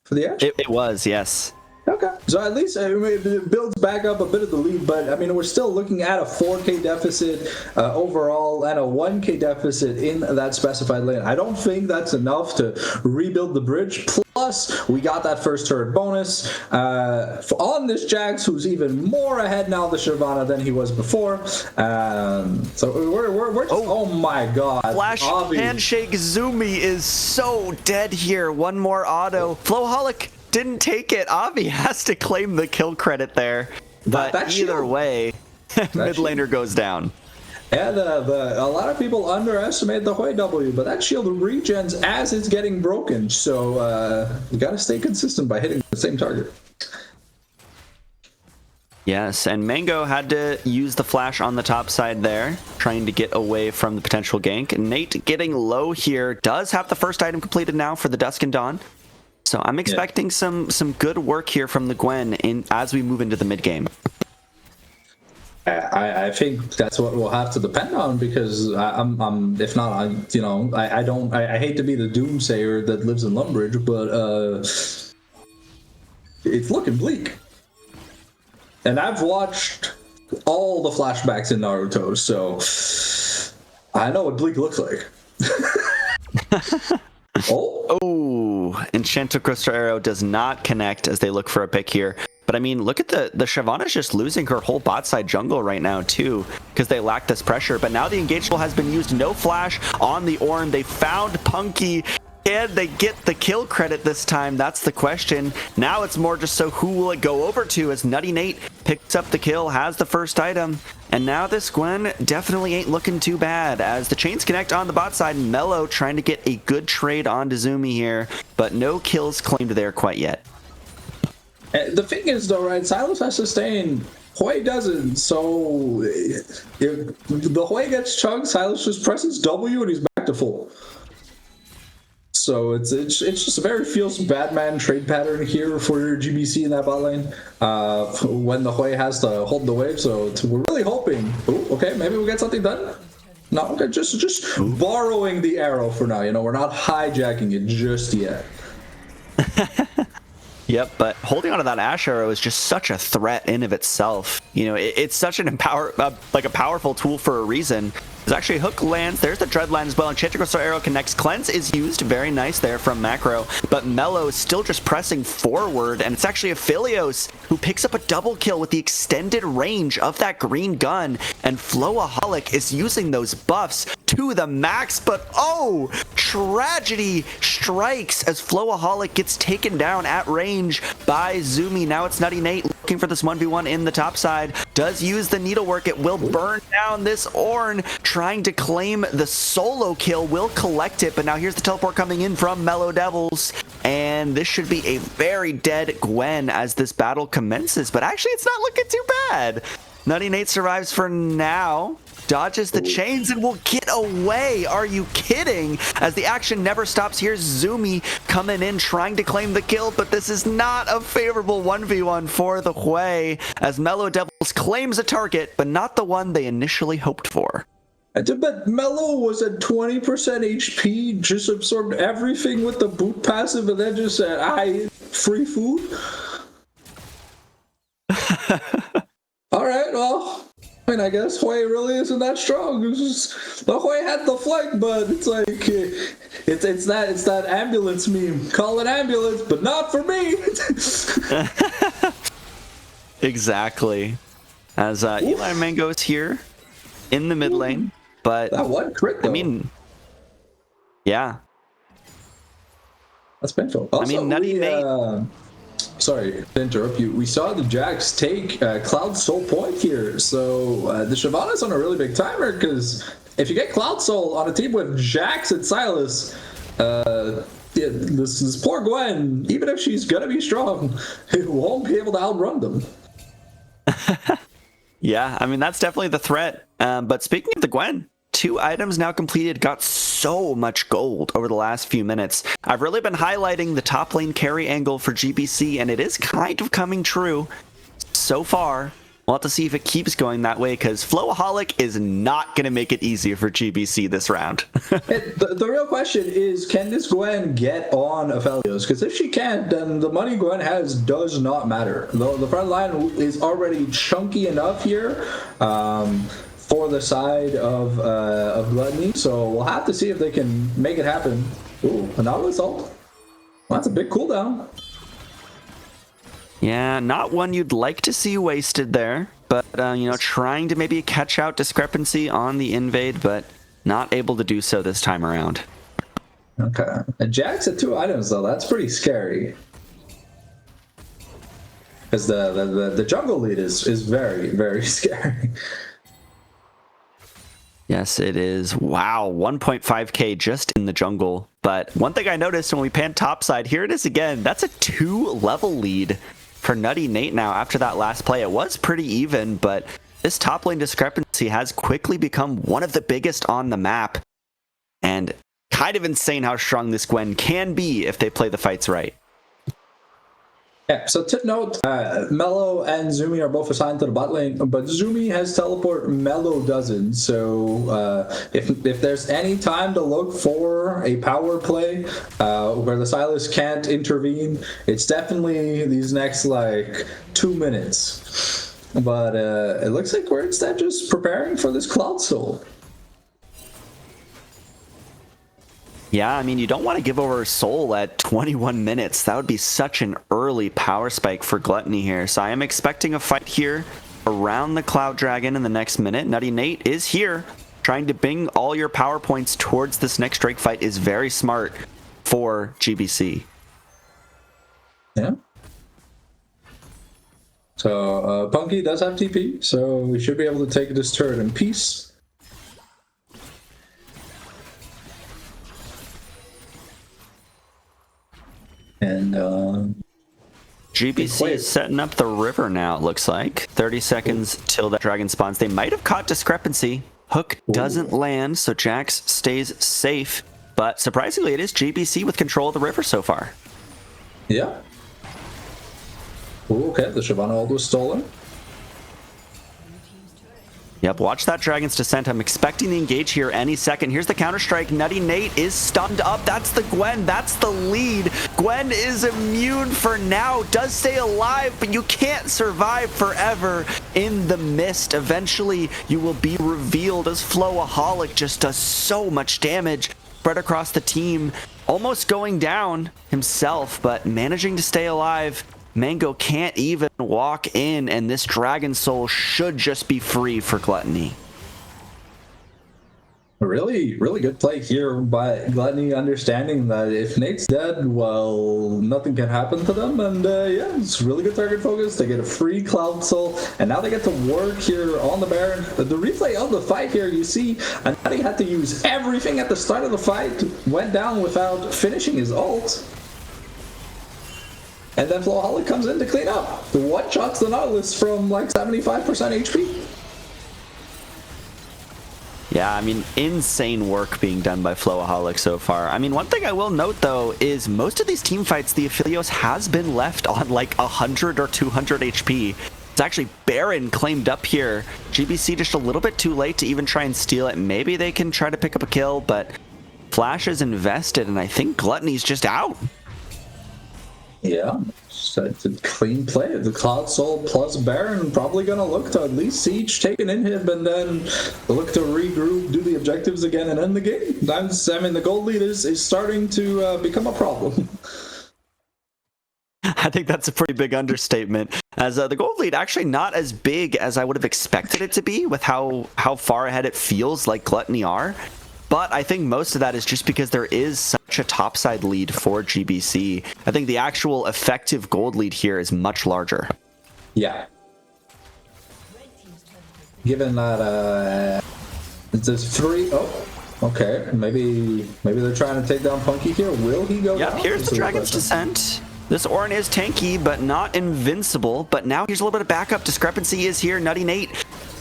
For the Ashe? It was, yes. Okay. So at least it builds back up a bit of the lead, but I mean, we're still looking at a 4K deficit overall and a 1K deficit in that specified lane. I don't think that's enough to rebuild the bridge. Plus, we got that first turret bonus on this Jax, who's even more ahead now the Shyvana than he was before. So we're just, oh my god. Flash handshake Zumi is so dead here. One more auto. Flowaholic didn't take it. Avi has to claim the kill credit there. But either way, mid laner goes down. And a lot of people underestimate the Hui W, but that shield regens as it's getting broken. So you got to stay consistent by hitting the same target. Yes, and Mango had to use the flash on the top side there, trying to get away from the potential gank. Nate getting low here, does have the first item completed now for the Dusk and Dawn. So I'm expecting some good work here from the Gwen as we move into the mid game. I think that's what we'll have to depend on, because I'm if not, I hate to be the doomsayer that lives in Lumbridge, but it's looking bleak. And I've watched all the flashbacks in Naruto, so I know what bleak looks like. Oh, Enchanted Crystal Arrow does not connect as they look for a pick here. But I mean, look at the Shyvana's just losing her whole bot side jungle right now too, because they lack this pressure. But now the engageable has been used. No flash on the Ornn. They found Punky. Can they get the kill credit this time? That's the question. Now it's more just so who will it go over to, as Nutty Nate picks up the kill, has the first item. And now this Gwen definitely ain't looking too bad, as the chains connect on the bot side. Mello trying to get a good trade on Zumi here, but no kills claimed there quite yet. The thing is, though, right, Silas has sustain. Hui doesn't, so if the Hui gets chunked, Silas just presses W and he's back to full. So it's just a very feels Batman trade pattern here for your GBC in that bot lane when the Hui has to hold the wave. So we're really hoping. Ooh, okay, maybe we'll get something done. No, okay, just borrowing the arrow for now. We're not hijacking it just yet. Yep, but holding onto that Ash Arrow is just such a threat in of itself. It's such an like a powerful tool for a reason. There's actually a hook lands. There's the Dread land as well. Enchanted Crystal Arrow connects. Cleanse is used. Very nice there from Macro. But Mello is still just pressing forward. And it's actually Aphelios who picks up a double kill with the extended range of that green gun. And Flowaholic is using those buffs to the max. But oh, tragedy strikes as Flowaholic gets taken down at range by Zumi. Now it's Nutty Nate looking for this 1v1 in the top side. Does use the needlework. It will burn down this Ornn. Trying to claim the solo kill, will collect it, but now here's the teleport coming in from Mellow Devils, and this should be a very dead Gwen as this battle commences, but actually it's not looking too bad. Nutty Nate survives for now, dodges the chains, and will get away. Are you kidding? As the action never stops, here's Zumi coming in, trying to claim the kill, but this is not a favorable 1v1 for the Hui, as Mellow Devils claims a target, but not the one they initially hoped for. But Mello was at 20% HP, just absorbed everything with the boot passive, and then just said, free food? Alright, well, I guess Hui really isn't that strong. The Hui had the flank, but it's like, it's that ambulance meme. Call it ambulance, but not for me! Exactly. As Eli Mango's here in the mid lane. But that one crit, though. I mean, yeah, that's painful. Also, Nutty Nate. Sorry to interrupt you. We saw the Jax take Cloud Soul point here, so the Shyvana's on a really big timer, because if you get Cloud Soul on a team with Jax and Silas, this poor Gwen, even if she's gonna be strong, won't be able to outrun them. Yeah, that's definitely the threat. But speaking of the Gwen, 2 items now completed, got so much gold over the last few minutes. I've really been highlighting the top lane carry angle for GBC, and it is kind of coming true so far. We'll have to see if it keeps going that way, because Flowaholic is not going to make it easier for GBC this round. The real question is, can this Gwen get on Aphelios? Because if she can't, then the money Gwen has does not matter. The front line is already chunky enough here for the side of Gluttony, so we'll have to see if they can make it happen. Ooh, another assault. Well, that's a big cooldown. Yeah, not one you'd like to see wasted there, but trying to maybe catch out discrepancy on the invade, but not able to do so this time around. Okay, and Jax at 2 items though, that's pretty scary. Because the jungle lead is very, very scary. Yes, it is. Wow, 1.5k just in the jungle. But one thing I noticed when we panned topside, here it is again. That's a 2-level lead for Nutty Nate now after that last play. It was pretty even, but this top lane discrepancy has quickly become one of the biggest on the map. And kind of insane how strong this Gwen can be if they play the fights right. Yeah, so tip note, Mello and Zumi are both assigned to the bot lane, but Zumi has teleport, Mello doesn't. So if there's any time to look for a power play where the Silas can't intervene, it's definitely these next, like, 2 minutes. But it looks like we're instead just preparing for this Cloud Soul. Yeah, I mean, you don't want to give over Soul at 21 minutes. That would be such an early power spike for Gluttony here. So I am expecting a fight here around the Cloud Dragon in the next minute. Nutty Nate is here. Trying to bring all your power points towards this next Drake fight is very smart for GBC. Yeah. So Punky does have TP, so we should be able to take this turret in peace. And GBC is setting up the river now, it looks like. 30 seconds till that dragon spawns. They might have caught discrepancy. Hook doesn't land, so Jax stays safe. But surprisingly, it is GBC with control of the river so far. Yeah. Ooh, okay, the Shyvana ult was stolen. Yep, watch that Dragon's Descent. I'm expecting the engage here any second. Here's the counter-strike. Nutty Nate is stunned up. That's the Gwen. That's the lead. Gwen is immune for now. Does stay alive, but you can't survive forever in the mist. Eventually, you will be revealed as Flowaholic just does so much damage spread across the team. Almost going down himself, but managing to stay alive. Mango can't even walk in, and this Dragon Soul should just be free for Gluttony. Really, really good play here by Gluttony, understanding that if Nate's dead, well, nothing can happen to them. And yeah, it's really good target focus. They get a free Cloud Soul, and now they get to work here on the Baron. The replay of the fight here, you see, Nutty had to use everything at the start of the fight, went down without finishing his ult. And then Flowaholic comes in to clean up. The one-shots the Nautilus from like 75% HP. Yeah, I mean, insane work being done by Flowaholic so far. I mean, one thing I will note, though, is most of these team fights, the Aphelios has been left on like 100 or 200 HP. It's actually Baron claimed up here. GBC just a little bit too late to even try and steal it. Maybe they can try to pick up a kill, but Flash is invested, and I think Gluttony's just out. Yeah, so it's a clean play. The Cloud Soul plus Baron probably going to look to at least Siege, take an inhib, and then look to regroup, do the objectives again, and end the game. I mean, the gold lead is starting to become a problem. I think that's a pretty big understatement, as the gold lead actually not as big as I would have expected it to be with how far ahead it feels like Gluttony are. But I think most of that is just because there is such a topside lead for GBC. I think the actual effective gold lead here is much larger. Yeah. Given that there's 3... Oh, okay. Maybe they're trying to take down Punky here. Will he go down? Here's the Dragon's Descent. This Orin is tanky, but not invincible. But now here's a little bit of backup. Discrepancy is here. Nutty Nate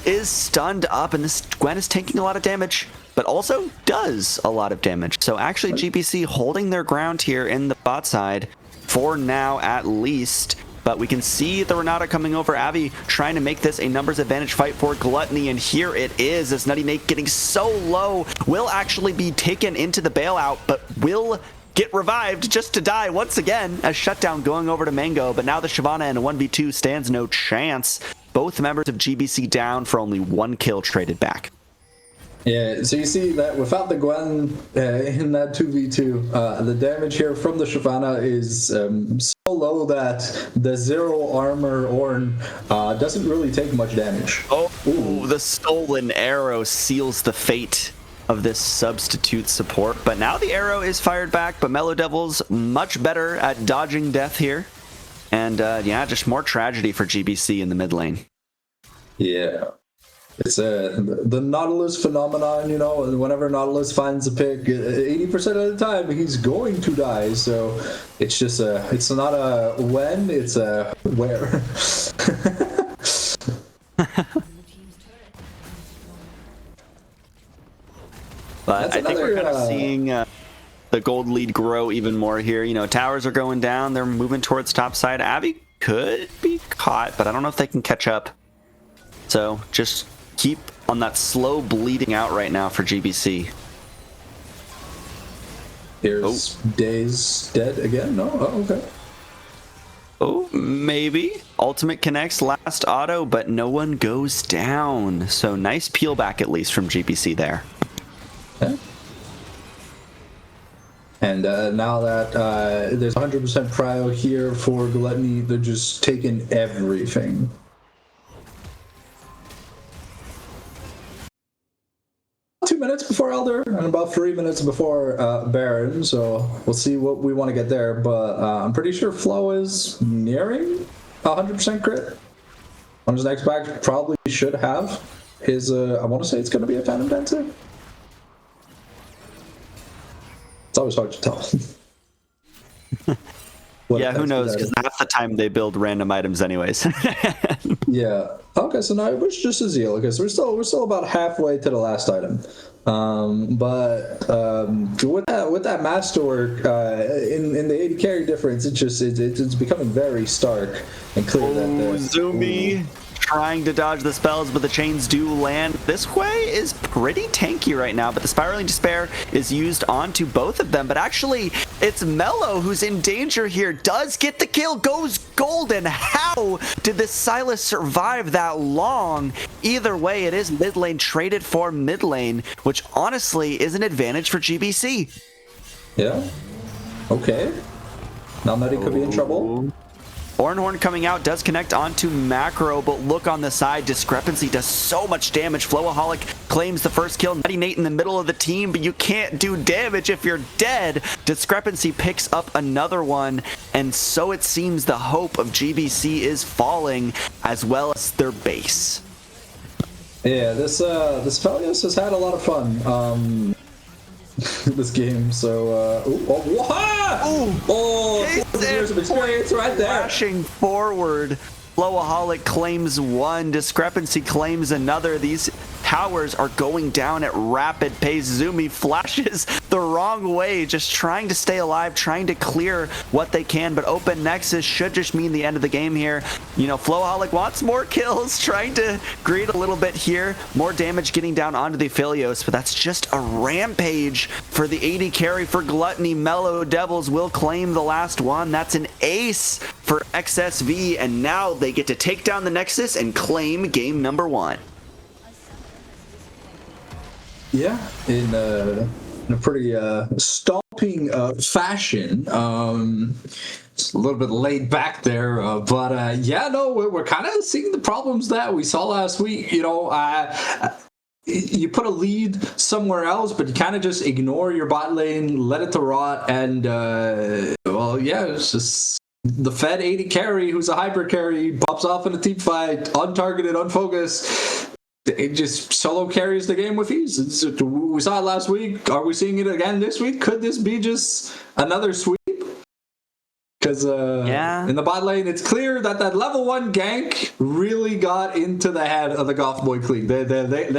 is stunned up, and this Gwen is taking a lot of damage, but also does a lot of damage. So actually GBC holding their ground here in the bot side for now at least. But we can see the Renata coming over. Avi trying to make this a numbers advantage fight for Gluttony, and here it is as Nutty Nate getting so low will actually be taken into the bailout, but will get revived just to die once again as Shutdown going over to Mango. But now the Shyvana in a 1v2 stands no chance. Both members of GBC down for only 1 kill traded back. Yeah, so you see that without the Gwen in that 2v2, the damage here from the Shyvana is so low that the 0 armor Ornn doesn't really take much damage. Oh, ooh, the stolen arrow seals the fate of this substitute support. But now the arrow is fired back, but Mellow Devil's much better at dodging death here. And yeah, just more tragedy for GBC in the mid lane. Yeah. It's the Nautilus phenomenon, you know. Whenever Nautilus finds a pick, 80% of the time he's going to die. So it's just it's not a when, it's a where. But I think we're kind of seeing the gold lead grow even more here. You know, towers are going down. They're moving towards top side. Abby could be caught, but I don't know if they can catch up. So just keep on that slow bleeding out right now for GBC. Here's Days dead again? No? Oh, okay. Oh, maybe. Ultimate connects last auto, but no one goes down. So nice peel back at least from GBC there. Okay. And now that there's 100% prio here for Gluttony, they're just taking everything. Minutes before Elder and about 3 minutes before Baron, so we'll see what we want to get there, but I'm pretty sure Flo is nearing 100% crit on his next back. Probably should have his I want to say it's going to be a Phantom Dancer. It's always hard to tell. Yeah, who knows, because half the time they build random items anyways. Yeah. Okay, so now it was just a Zeal, because we're still about halfway to the last item. But with that masterwork in the 80 carry difference, it's becoming very stark and clear that Zumi trying to dodge the spells, but the chains do land. This way is pretty tanky right now, but the Spiraling Despair is used onto both of them. But actually, it's Mello who's in danger here. Does get the kill, goes golden. How did this Silas survive that long? Either way, it is mid lane traded for mid lane, which honestly is an advantage for GBC. Yeah. Okay. Now Nutty could be in trouble. Ornhorn coming out does connect onto Macro, but look on the side. Discrepancy does so much damage. Flowaholic claims the first kill. Nutty Nate in the middle of the team, but you can't do damage if you're dead. Discrepancy picks up another one, and so it seems the hope of GBC is falling, as well as their base. Yeah, this Felios has had a lot of fun. This game, so years of experience right there. Flashing forward, Flowaholic claims one, Discrepancy claims another. These towers are going down at rapid pace. Zumi flashes the wrong way, just trying to stay alive, trying to clear what they can, but open Nexus should just mean the end of the game here. You know, Flowaholic wants more kills, trying to greed a little bit here, more damage getting down onto the Aphelios, but that's just a rampage for the 80 carry for Gluttony. Mellow Devils will claim the last one. That's an ace for XSV, and now they get to take down the Nexus and claim game number 1. Yeah, in a pretty stomping fashion. It's a little bit laid back there, but yeah, no, we're kind of seeing the problems that we saw last week. You know, you put a lead somewhere else, but you kind of just ignore your bot lane, let it to rot, and well, yeah, it's just the Fed 80 carry, who's a hyper carry, pops off in a team fight, untargeted, unfocused. It just solo carries the game with ease. We saw it last week. Are we seeing it again this week? Could this be just another sweep? Because in the bot lane, it's clear that level 1 gank really got into the head of the Goth Boy Clique. They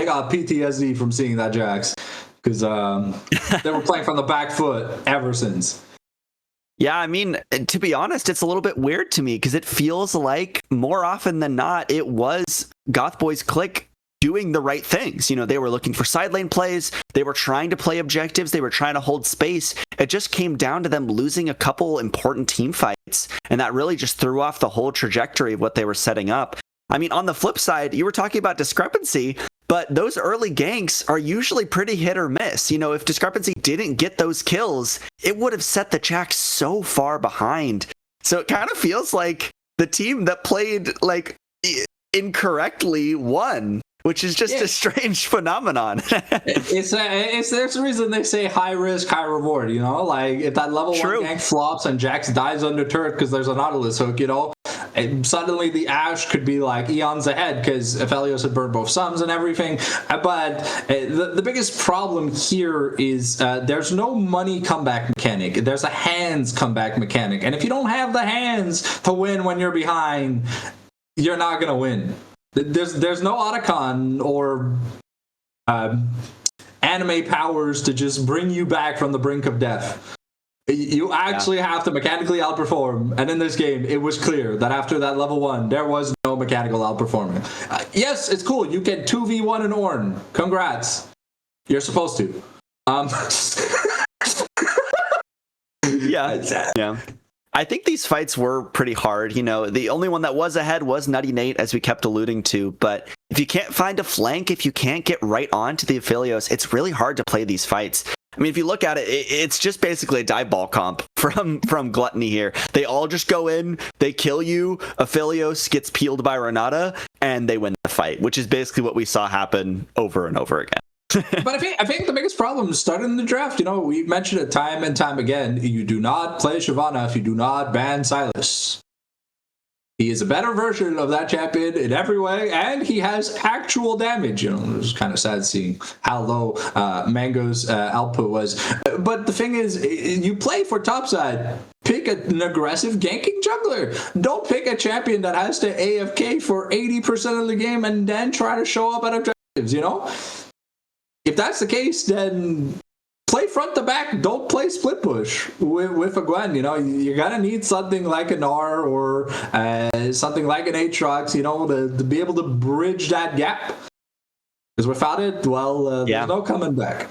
got PTSD from seeing that Jax. Because they were playing from the back foot ever since. Yeah, I mean, to be honest, it's a little bit weird to me because it feels like more often than not, it was Goth Boy's Clique doing the right things. You know, they were looking for side lane plays. They were trying to play objectives. They were trying to hold space. It just came down to them losing a couple important team fights. And that really just threw off the whole trajectory of what they were setting up. I mean, on the flip side, you were talking about Discrepancy, but those early ganks are usually pretty hit or miss. You know, if Discrepancy didn't get those kills, it would have set the Jack so far behind. So it kind of feels like the team that played like incorrectly won, which is just a strange phenomenon. There's a reason they say high risk, high reward, you know? Like, if that level 1 gank flops and Jax dies under turret because there's a Nautilus hook, you know? suddenly the Ashe could be like eons ahead because Aphelios had burned both summons and everything. But the biggest problem here is there's no money comeback mechanic. There's a hands comeback mechanic. And if you don't have the hands to win when you're behind, you're not going to win. There's no Otacon or anime powers to just bring you back from the brink of death. You actually have to mechanically outperform. And in this game, it was clear that after that level 1, there was no mechanical outperforming. Yes, it's cool. You can 2v1 an Ornn. Congrats. You're supposed to. Yeah. I think these fights were pretty hard. You know, the only one that was ahead was Nutty Nate, as we kept alluding to. But if you can't find a flank, if you can't get right onto the Aphelios, it's really hard to play these fights. I mean, if you look at it, it's just basically a die ball comp from Gluttony here. They all just go in, they kill you, Aphelios gets peeled by Renata, and they win the fight, which is basically what we saw happen over and over again. But I think the biggest problem started in the draft. You know, we mentioned it time and time again. You do not play Shyvana if you do not ban Silas. He is a better version of that champion in every way, and he has actual damage. You know, it was kind of sad seeing how low Mango's output was. But the thing is, you play for topside. Pick an aggressive ganking jungler. Don't pick a champion that has to AFK for 80% of the game and then try to show up at objectives, you know? If that's the case, then play front to back. Don't play split push with a Gwen. You know, you're gonna need something like an R or something like an Aatrox, you know, to be able to bridge that gap. Because without it, well, there's no coming back.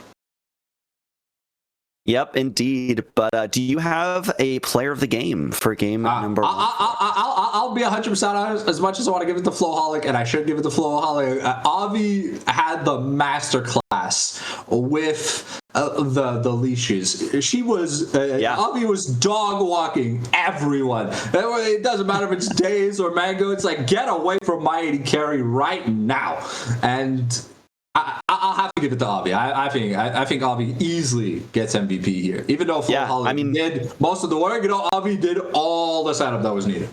Yep, indeed. But do you have a player of the game for game number 1? I'll be 100% honest. As much as I want to give it to Flowholic, and I should give it to Flowholic, Avi had the masterclass with the leashes. She was Avi was dog walking everyone. It doesn't matter if it's Days or Mango. It's like, get away from my AD carry right now. And I'll have to give it to Avi. I think Avi easily gets MVP here. Even though Flowholic did most of the work, you know, Avi did all the setup that was needed.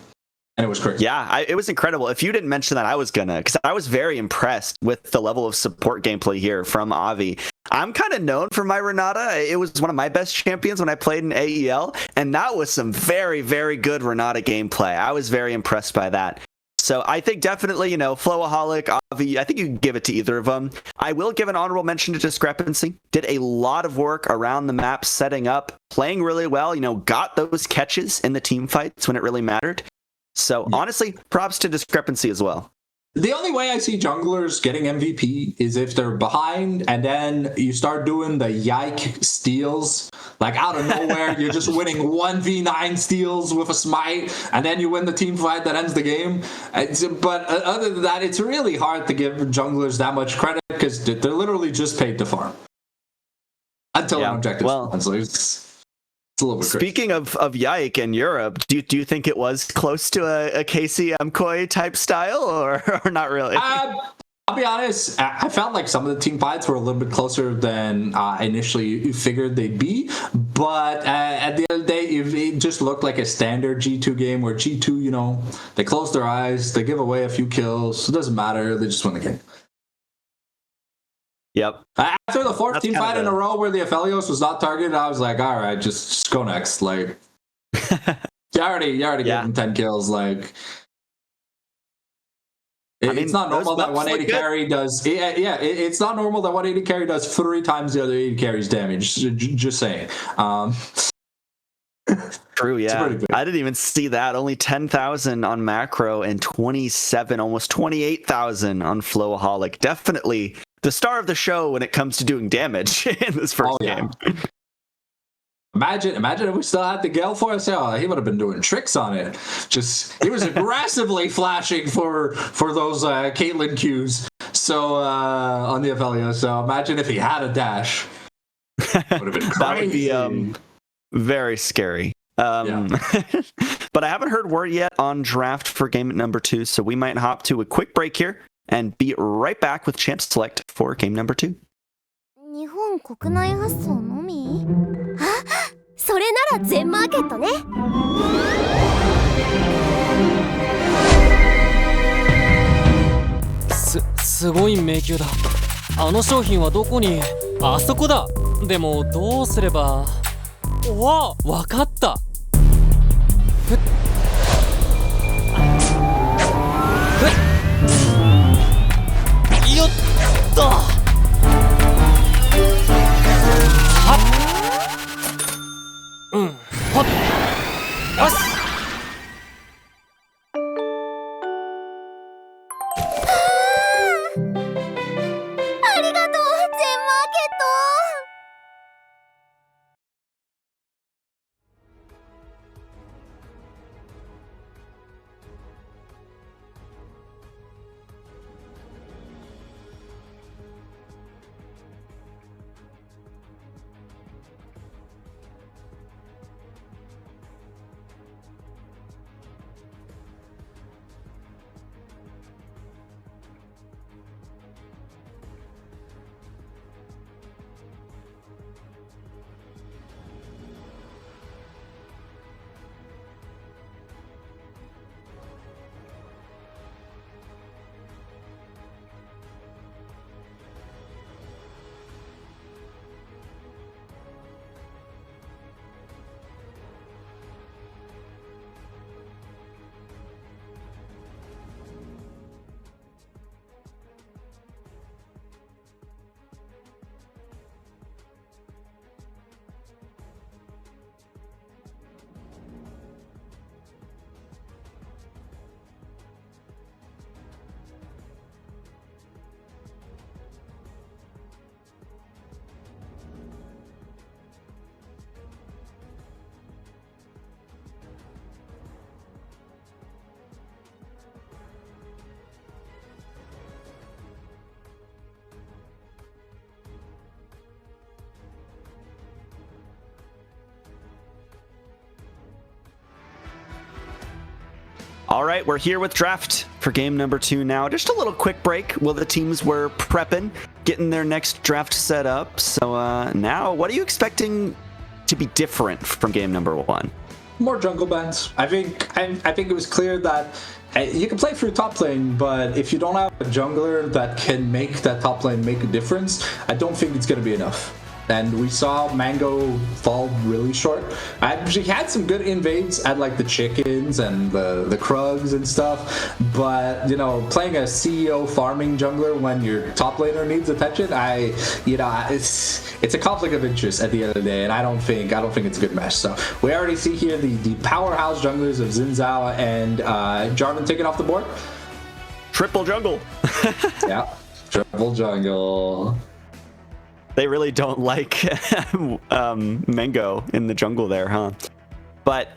And it was crazy. Yeah, it was incredible. If you didn't mention that, I was gonna, because I was very impressed with the level of support gameplay here from Avi. I'm kind of known for my Renata. It was one of my best champions when I played in AEL, and that was some very, very good Renata gameplay. I was very impressed by that. So I think definitely, you know, Flowaholic, Avi, I think you can give it to either of them. I will give an honorable mention to Discrepancy. Did a lot of work around the map, setting up, playing really well, you know, got those catches in the team fights when it really mattered. So honestly, props to Discrepancy as well. The only way I see junglers getting MVP is if they're behind and then you start doing the yike steals. Like out of nowhere, you're just winning 1v9 steals with a smite, and then you win the team fight that ends the game. But other than that, it's really hard to give junglers that much credit because they're literally just paid to farm. Until an objective spawns. So it's a little bit crazy. Speaking of Yike in Europe, do you think it was close to a KCM Koi type style or not really? I'll be honest, I felt like some of the team fights were a little bit closer than I initially figured they'd be. But at the end of the day, it just looked like a standard G2 game where G2, you know, they close their eyes, they give away a few kills. It doesn't matter. They just win the game. Yep. After the fourth team fight in a row where the Aphelios was not targeted, I was like, all right, just go next. Like, you already gave him 10 kills. Like, it's not normal that 180 carry does. It's not normal that 180 carry does 3 times the other 80 carries damage. Just saying. True, yeah. I didn't even see that. Only 10,000 on macro and 27, almost 28,000 on Flowaholic. Definitely the star of the show when it comes to doing damage in this first game. Imagine if we still had the Gale for us. Oh, he would have been doing tricks on it. Just he was aggressively flashing for those Caitlyn Qs. So on the Aphelios. So imagine if he had a dash. Would have been crazy. That would be very scary. But I haven't heard word yet on draft for game number 2, so we might hop to a quick break here and be right back with Champ Select for game number 2. 日本国内発送のみ？あ、それなら全マーケットね。すごい迷宮だ。あの商品はどこに？あそこだ。でもどうすれば。わかった。よっと。はっ。うん。はっ。よし。ありがとう、ジェンマーケット。All right, we're here with draft for game number 2 now. Just a little quick break while the teams were prepping, getting their next draft set up. So now, what are you expecting to be different from game number 1? More jungle bans. I think it was clear that you can play through top lane, but if you don't have a jungler that can make that top lane make a difference, I don't think it's going to be enough. And we saw Mango fall really short. She had some good invades at like the chickens and the Krugs and stuff, but you know, playing a CEO farming jungler when your top laner needs attention, it's a conflict of interest at the end of the day, and I don't think it's a good match. So we already see here the powerhouse junglers of Xin Zhao and Jarvan taking off the board. Triple jungle. Yeah, triple jungle. They really don't like Mango in the jungle there, huh? But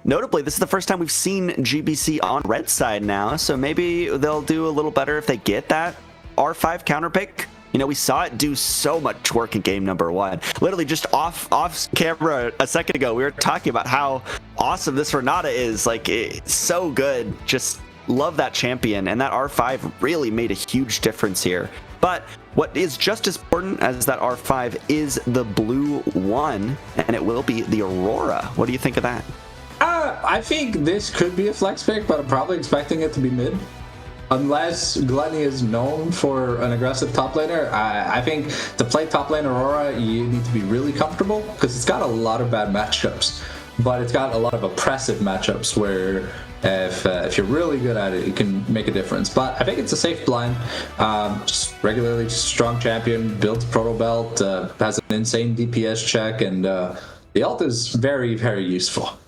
notably, this is the first time we've seen GBC on red side now, so maybe they'll do a little better if they get that R5 counter pick. You know, we saw it do so much work in game number 1. Literally just off camera a second ago, we were talking about how awesome this Renata is. Like, it's so good. Just love that champion, and that R5 really made a huge difference here. But what is just as important as that R5 is the blue 1, and it will be the Aurora. What do you think of that? I think this could be a flex pick, but I'm probably expecting it to be mid. Unless Gluttony is known for an aggressive top laner, I think to play top lane Aurora, you need to be really comfortable, because it's got a lot of bad matchups, but it's got a lot of oppressive matchups where if you're really good at it, you can make a difference. But I think it's a safe blind. Just regularly strong champion, builds proto belt, has an insane DPS check, and the ult is very, very useful.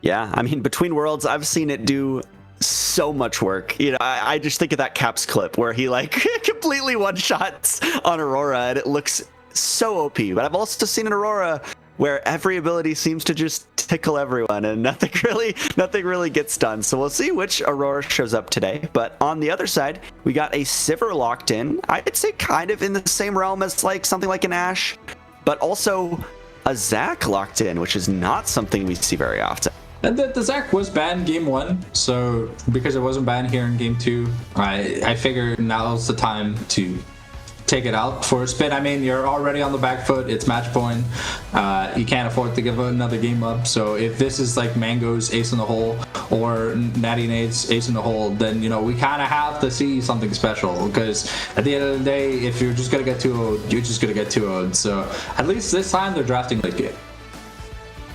Yeah, I mean, between worlds, I've seen it do so much work. You know, I just think of that Caps clip where he like completely one-shots on Aurora, and it looks so OP. But I've also seen an Aurora where every ability seems to just tickle everyone and nothing really gets done. So we'll see which Aurora shows up today. But on the other side, we got a Sivir locked in. I'd say kind of in the same realm as like something like an Ashe, but also a Zac locked in, which is not something we see very often. And the Zac was banned game 1, so because it wasn't banned here in game 2, I figure now's the time to take it out for a spin. I mean, you're already on the back foot. It's match point. You can't afford to give another game up. So if this is like Mango's ace in the hole or Natty Nate's ace in the hole, then, you know, we kind of have to see something special, because at the end of the day, if you're just going to get 2-0'd, you're just going to get 2-0'd. So at least this time they're drafting late game.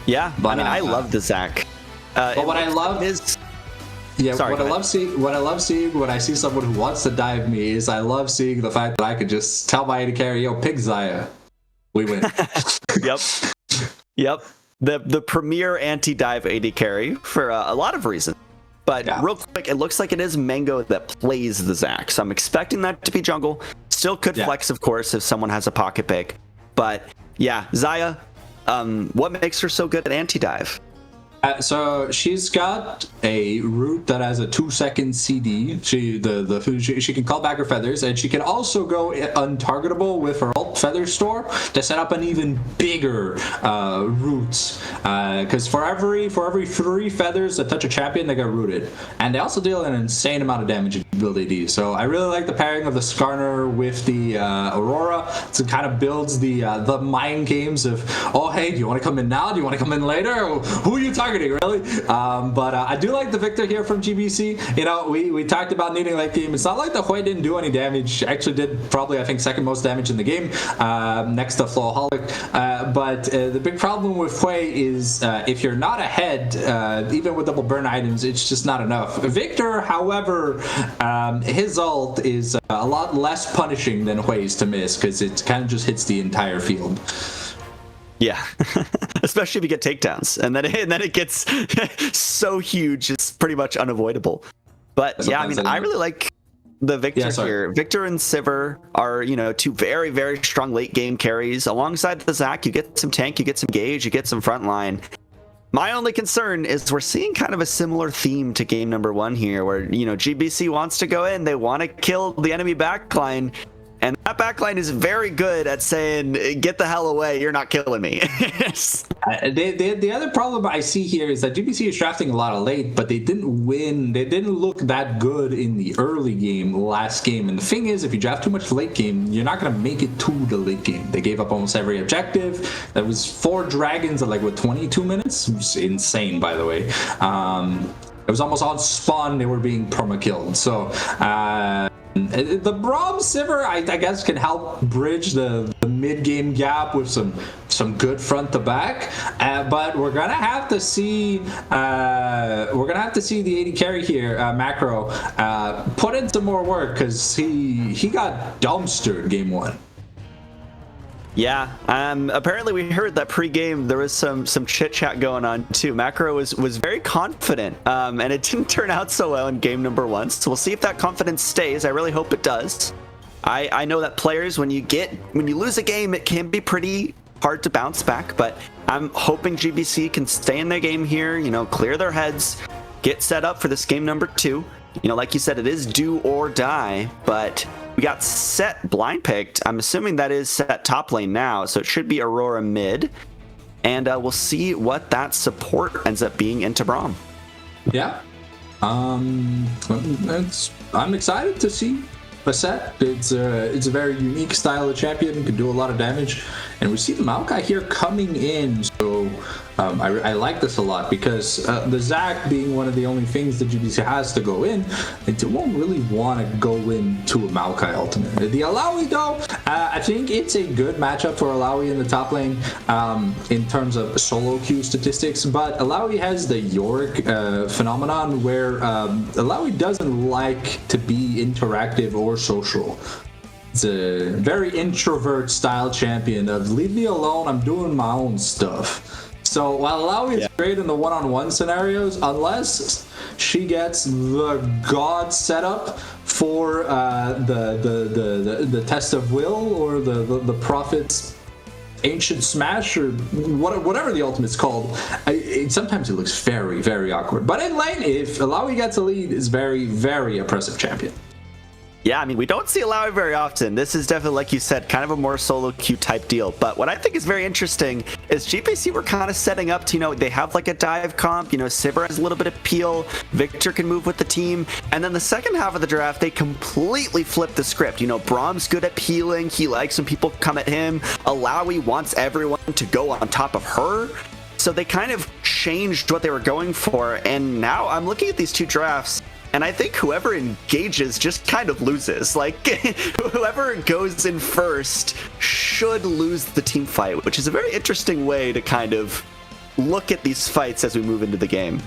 Yeah, but, I mean, I love the Zach. But what I love is... Yeah, Sorry, what I love seeing when I see someone who wants to dive me is I love seeing the fact that I could just tell my AD carry, yo, pick Xayah. We win. Yep. The premier anti-dive AD carry for a lot of reasons. But real quick, it looks like it is Mango that plays the Zach. So I'm expecting that to be jungle. Still could flex, of course, if someone has a pocket pick. But yeah, Xayah, what makes her so good at anti-dive? So she's got a root that has a 2-second CD. She can call back her feathers, and she can also go untargetable with her ult Feather Store to set up an even bigger roots. Because for every 3 feathers that touch a champion, they get rooted, and they also deal an insane amount of damage in build AD. So I really like the pairing of the Skarner with the Aurora. So it kind of builds the mind games of, oh hey, do you want to come in now? Do you want to come in later? Who are you targeting? Really, but I do like the Victor here from GBC. You know, we talked about needing late game. It's not like the Hui didn't do any damage. Actually, did probably, I think, second most damage in the game, next to Flowaholic. But the big problem with Hui is if you're not ahead, even with double burn items, it's just not enough. Victor, however, his ult is a lot less punishing than Hui's to miss, because it kind of just hits the entire field. Yeah, especially if you get takedowns, and then it gets so huge, it's pretty much unavoidable. But yeah, I mean, I really like the Victor here. Victor and Sivir are, you know, 2 very, very strong late game carries. Alongside the Zach, you get some tank, you get some gauge, you get some frontline. My only concern is we're seeing kind of a similar theme to game number 1 here, where, you know, GBC wants to go in, they want to kill the enemy backline. And that backline is very good at saying, get the hell away, you're not killing me. The other problem I see here is that GBC is drafting a lot of late, but they didn't win. They didn't look that good in the early game, last game. And the thing is, if you draft too much late game, you're not going to make it to the late game. They gave up almost every objective. That was 4 dragons at 22 minutes. It was insane, by the way. It was almost on spawn, they were being perma-killed. So, the Braum Sivir, I guess, can help bridge the mid-game gap with some good front to back, but we're gonna have to see the AD carry here, Macro, put in some more work, because he got dumpstered game 1. Yeah, apparently we heard that pre-game there was some chit chat going on too. Macro was very confident, and it didn't turn out so well in game number 1. So we'll see if that confidence stays. I really hope it does. I know that players, when you lose a game, it can be pretty hard to bounce back, but I'm hoping GBC can stay in their game here, you know, clear their heads, get set up for this game number 2. You know, like you said, it is do or die, but we got set blind picked. I'm assuming that is set top lane now, so it should be Aurora mid, and we'll see what that support ends up being into Braum. Yeah, I'm excited to see the set. It's a very unique style of champion, can do a lot of damage, and we see the Maokai here coming in. So I like this a lot, because the Zac being one of the only things that GBC has to go in, it won't really want to go into a Maokai ultimate. The Alawi, though, I think it's a good matchup for Alawi in the top lane in terms of solo queue statistics, but Alawi has the Yorick phenomenon, where Alawi doesn't like to be interactive or social. It's a very introvert style champion of leave me alone, I'm doing my own stuff. So while Alawi is great in the one-on-one scenarios, unless she gets the god setup for the test of will, or the prophet's ancient smash, or whatever the ultimate's called, sometimes it looks very, very awkward. But in lane, if Alawi gets a lead, is very, very oppressive champion. Yeah, I mean, we don't see Alawi very often. This is definitely, like you said, kind of a more solo queue type deal. But what I think is very interesting is GPC were kind of setting up to, they have like a dive comp, Sibber has a little bit of peel, Victor can move with the team. And then the second half of the draft, they completely flipped the script. Brahm's good at peeling. He likes when people come at him. Alawi wants everyone to go on top of her. So they kind of changed what they were going for. And now I'm looking at these two drafts, and I think whoever engages just kind of loses. Like, whoever goes in first should lose the team fight, which is a very interesting way to kind of look at these fights as we move into the game.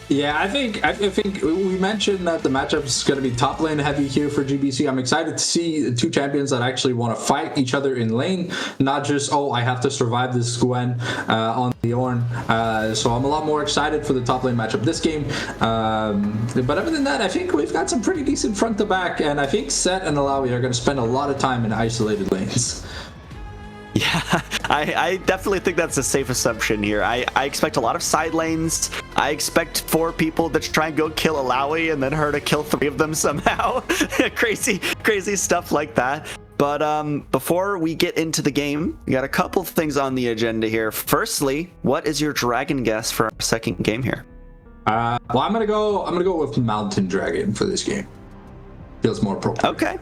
Yeah, I think we mentioned that the matchup is going to be top lane heavy here for GBC. I'm excited to see two champions that actually want to fight each other in lane, not just, I have to survive this Gwen on the Ornn. So I'm a lot more excited for the top lane matchup this game. But other than that, I think we've got some pretty decent front to back, and I think Set and Alawi are going to spend a lot of time in isolated lanes. Yeah, I definitely think that's a safe assumption here. I expect a lot of side lanes. I expect 4 people to try and go kill Alawi and then her to kill 3 of them somehow. crazy stuff like that. But before we get into the game, we got a couple things on the agenda here. Firstly, what is your dragon guess for our second game here? Well, I'm gonna go with Mountain Dragon for this game. Feels more appropriate. Okay.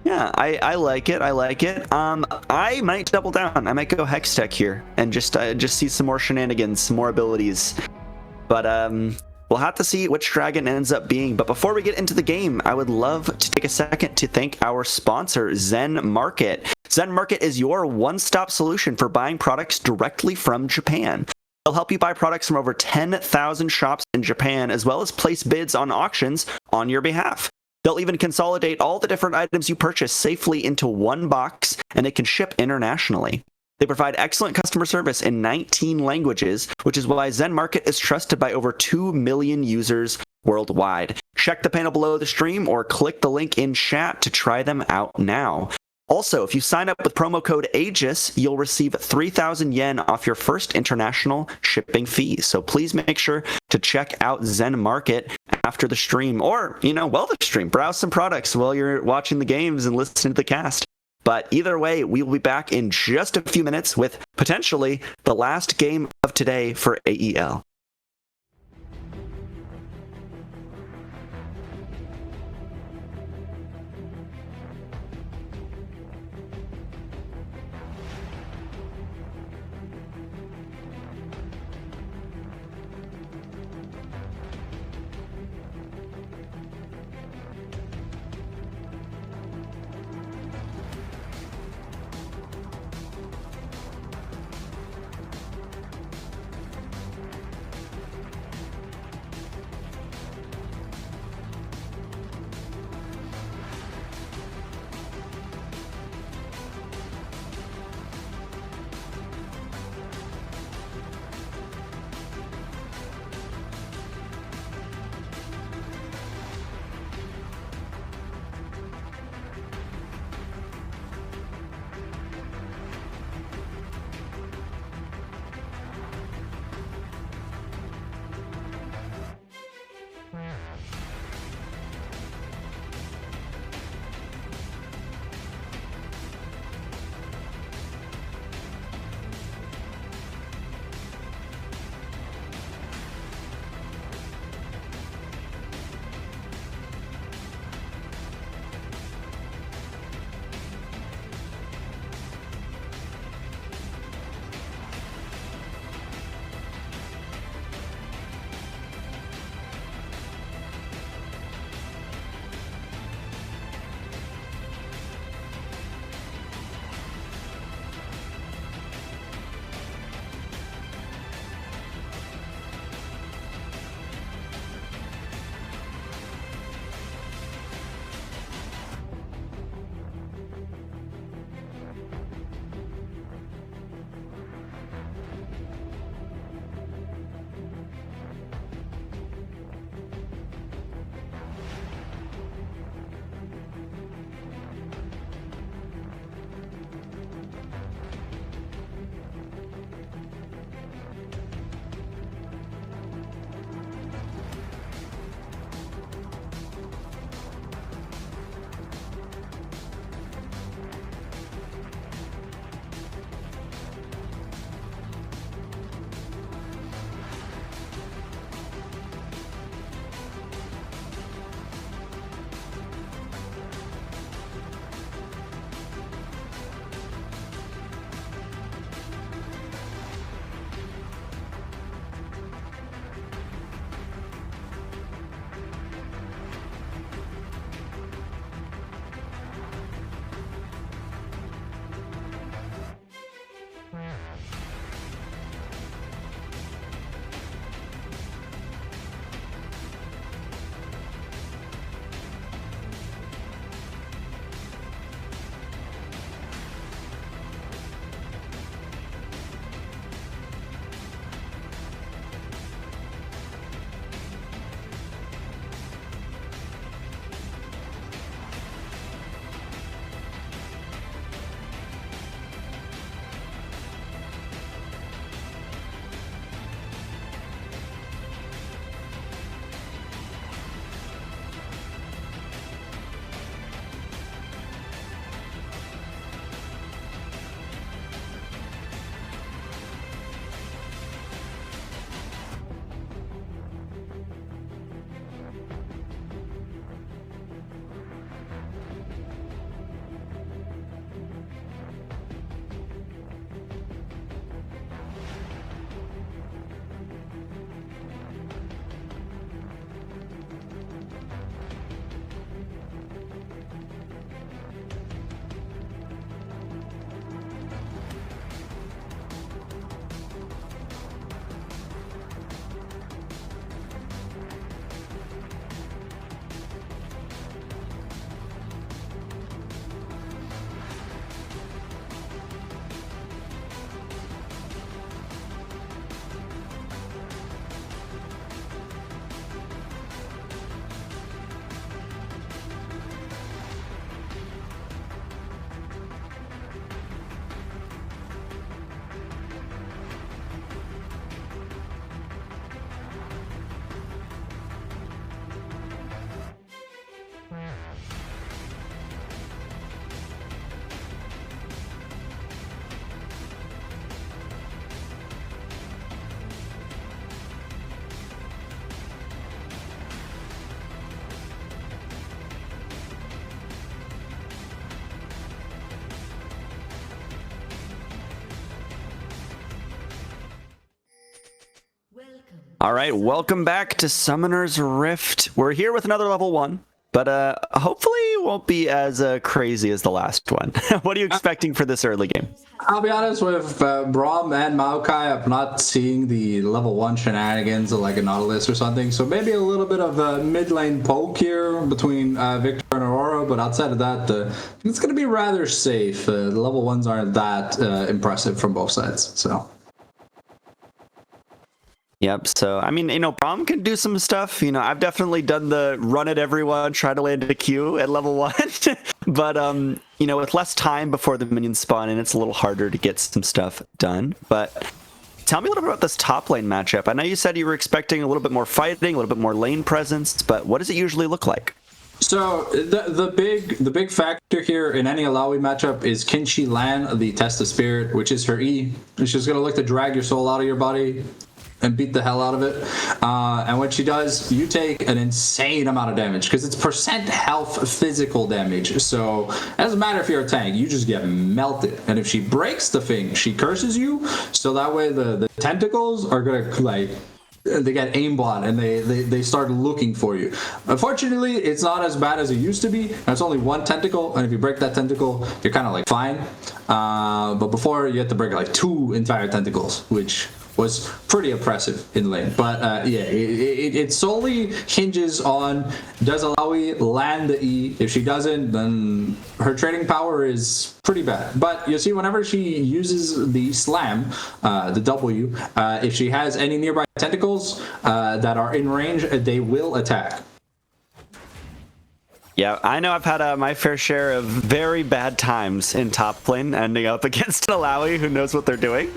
Yeah, I like it. I might double down. I might go Hextech here and just see some more shenanigans, some more abilities. But we'll have to see which dragon ends up being. But before we get into the game, I would love to take a second to thank our sponsor, Zen Market. Zen Market is your one-stop solution for buying products directly from Japan. They'll help you buy products from over 10,000 shops in Japan, as well as place bids on auctions on your behalf. They'll even consolidate all the different items you purchase safely into one box, and it can ship internationally. They provide excellent customer service in 19 languages, which is why Zen Market is trusted by over 2 million users worldwide. Check the panel below the stream or click the link in chat to try them out now. Also, if you sign up with promo code Aegis, you'll receive 3,000 yen off your first international shipping fee. So please make sure to check out Zen Market after the stream, or, while the stream. Browse some products while you're watching the games and listening to the cast. But either way, we will be back in just a few minutes with potentially the last game of today for AEL. All right, welcome back to Summoner's Rift. We're here with another level 1, but hopefully it won't be as crazy as the last one. What are you expecting for this early game? I'll be honest with Braum and Maokai, I'm not seeing the level 1 shenanigans like a Nautilus or something, so maybe a little bit of a mid lane poke here between Victor and Aurora, but outside of that, it's going to be rather safe. The level 1s aren't that impressive from both sides, so... Yep, so, I mean, Braum can do some stuff. I've definitely done the run at everyone, try to land a Q at level 1. But, with less time before the minions spawn in, it's a little harder to get some stuff done. But tell me a little bit about this top lane matchup. I know you said you were expecting a little bit more fighting, a little bit more lane presence, but what does it usually look like? So the big factor here in any Alawi matchup is can she land the Test of Spirit, which is her E. She's going to look to drag your soul out of your body and beat the hell out of it. And when she does, you take an insane amount of damage because it's percent health physical damage. So it doesn't matter if you're a tank, you just get melted. And if she breaks the thing, she curses you. So that way the tentacles are gonna they get aimbot and they start looking for you. Unfortunately, it's not as bad as it used to be. It's only one tentacle, and if you break that tentacle, you're kind of fine. But before, you had to break 2 entire tentacles, which was pretty oppressive in lane. But yeah, it solely hinges on does Alawi land the E. If she doesn't, then her trading power is pretty bad. But you see, whenever she uses the slam, the W, if she has any nearby tentacles that are in range, they will attack. Yeah, I know I've had my fair share of very bad times in top lane ending up against an Alawi who knows what they're doing.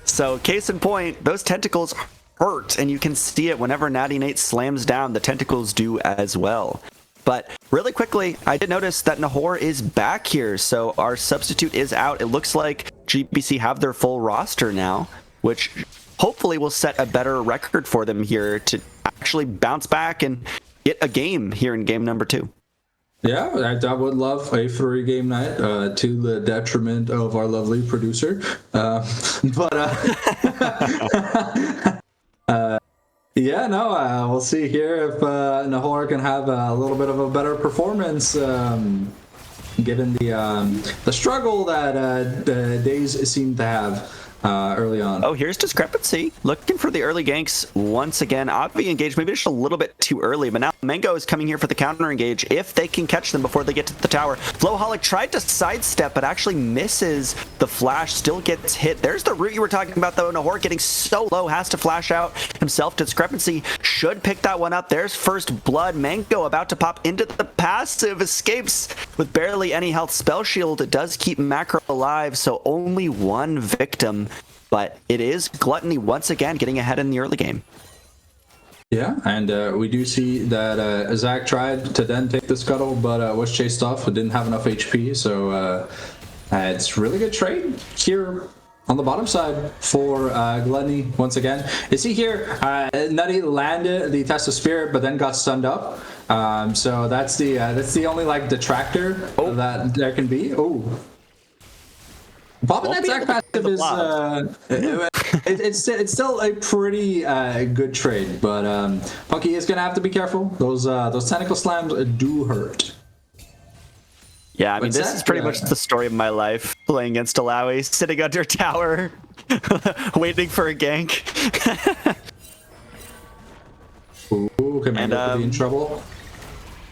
So, case in point, those tentacles hurt, and you can see it whenever Natty Nate slams down, the tentacles do as well. But really quickly, I did notice that Nahor is back here, so our substitute is out. It looks like GBC have their full roster now, which hopefully will set a better record for them here to actually bounce back and get a game here in game number 2. Yeah, I would love a 3-game night to the detriment of our lovely producer. Yeah, no, we'll see here if Nahor can have a little bit of a better performance, given the struggle that Days seem to have early on. Oh, here's Discrepancy. Looking for the early ganks once again. Obvi engaged, maybe just a little bit too early, but now Mango is coming here for the counter engage if they can catch them before they get to the tower. Flowholic tried to sidestep, but actually misses the flash, still gets hit. There's the route you were talking about, though. Nahor getting so low, has to flash out himself. Discrepancy should pick that one up. There's first blood. Mango about to pop into the passive, escapes with barely any health. Spell Shield does keep Macro alive, so only one victim. But it is Gluttony once again getting ahead in the early game. Yeah, and we do see that Zach tried to then take the scuttle, but was chased off. Didn't have enough HP, so it's really good trade here on the bottom side for Gluttony once again. You see here, Nutty landed the Test of Spirit, but then got stunned up. So that's the only detractor that there can be. Oh. Popping that Zach passive is it's still a pretty good trade, but Punky is gonna have to be careful. Those tentacle slams do hurt. Yeah, I mean, this is pretty much the story of my life, playing against Alawi, sitting under tower, waiting for a gank. Ooh, can Mango be in trouble?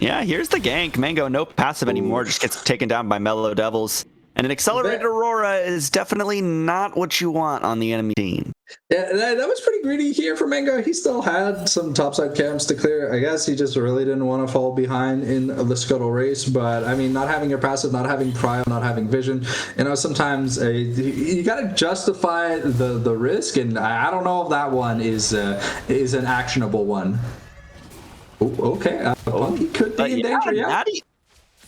Yeah, here's the gank. Mango, no passive anymore, just gets taken down by Mellow Devils. And an accelerated Aurora is definitely not what you want on the enemy team. Yeah, that was pretty greedy here for Mango. He still had some topside camps to clear. I guess he just really didn't want to fall behind in the scuttle race. But, I mean, not having your passive, not having prio, not having vision, sometimes you got to justify the risk. And I don't know if that one is an actionable one. Ooh, okay, Punky could be in danger, yeah.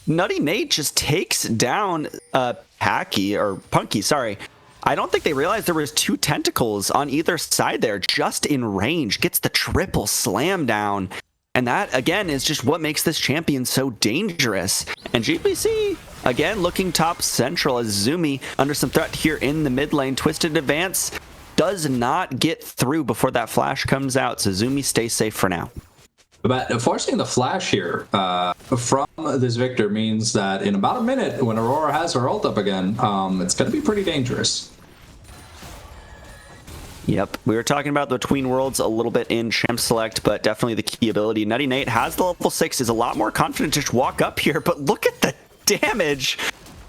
Nutty Nate just takes down Punky, sorry. I don't think they realized there was 2 tentacles on either side there, just in range. Gets the triple slam down. And that, again, is just what makes this champion so dangerous. And GBC, again, looking top central as Zumi under some threat here in the mid lane. Twisted advance. does not get through before that flash comes out. So Zumi, stay safe for now. But forcing the flash here from this Victor means that in about a minute, when Aurora has her ult up again, it's going to be pretty dangerous. Yep, we were talking about the Between Worlds a little bit in Champ Select, but definitely the key ability. Nutty Nate has the level 6, is a lot more confident to just walk up here, but look at the damage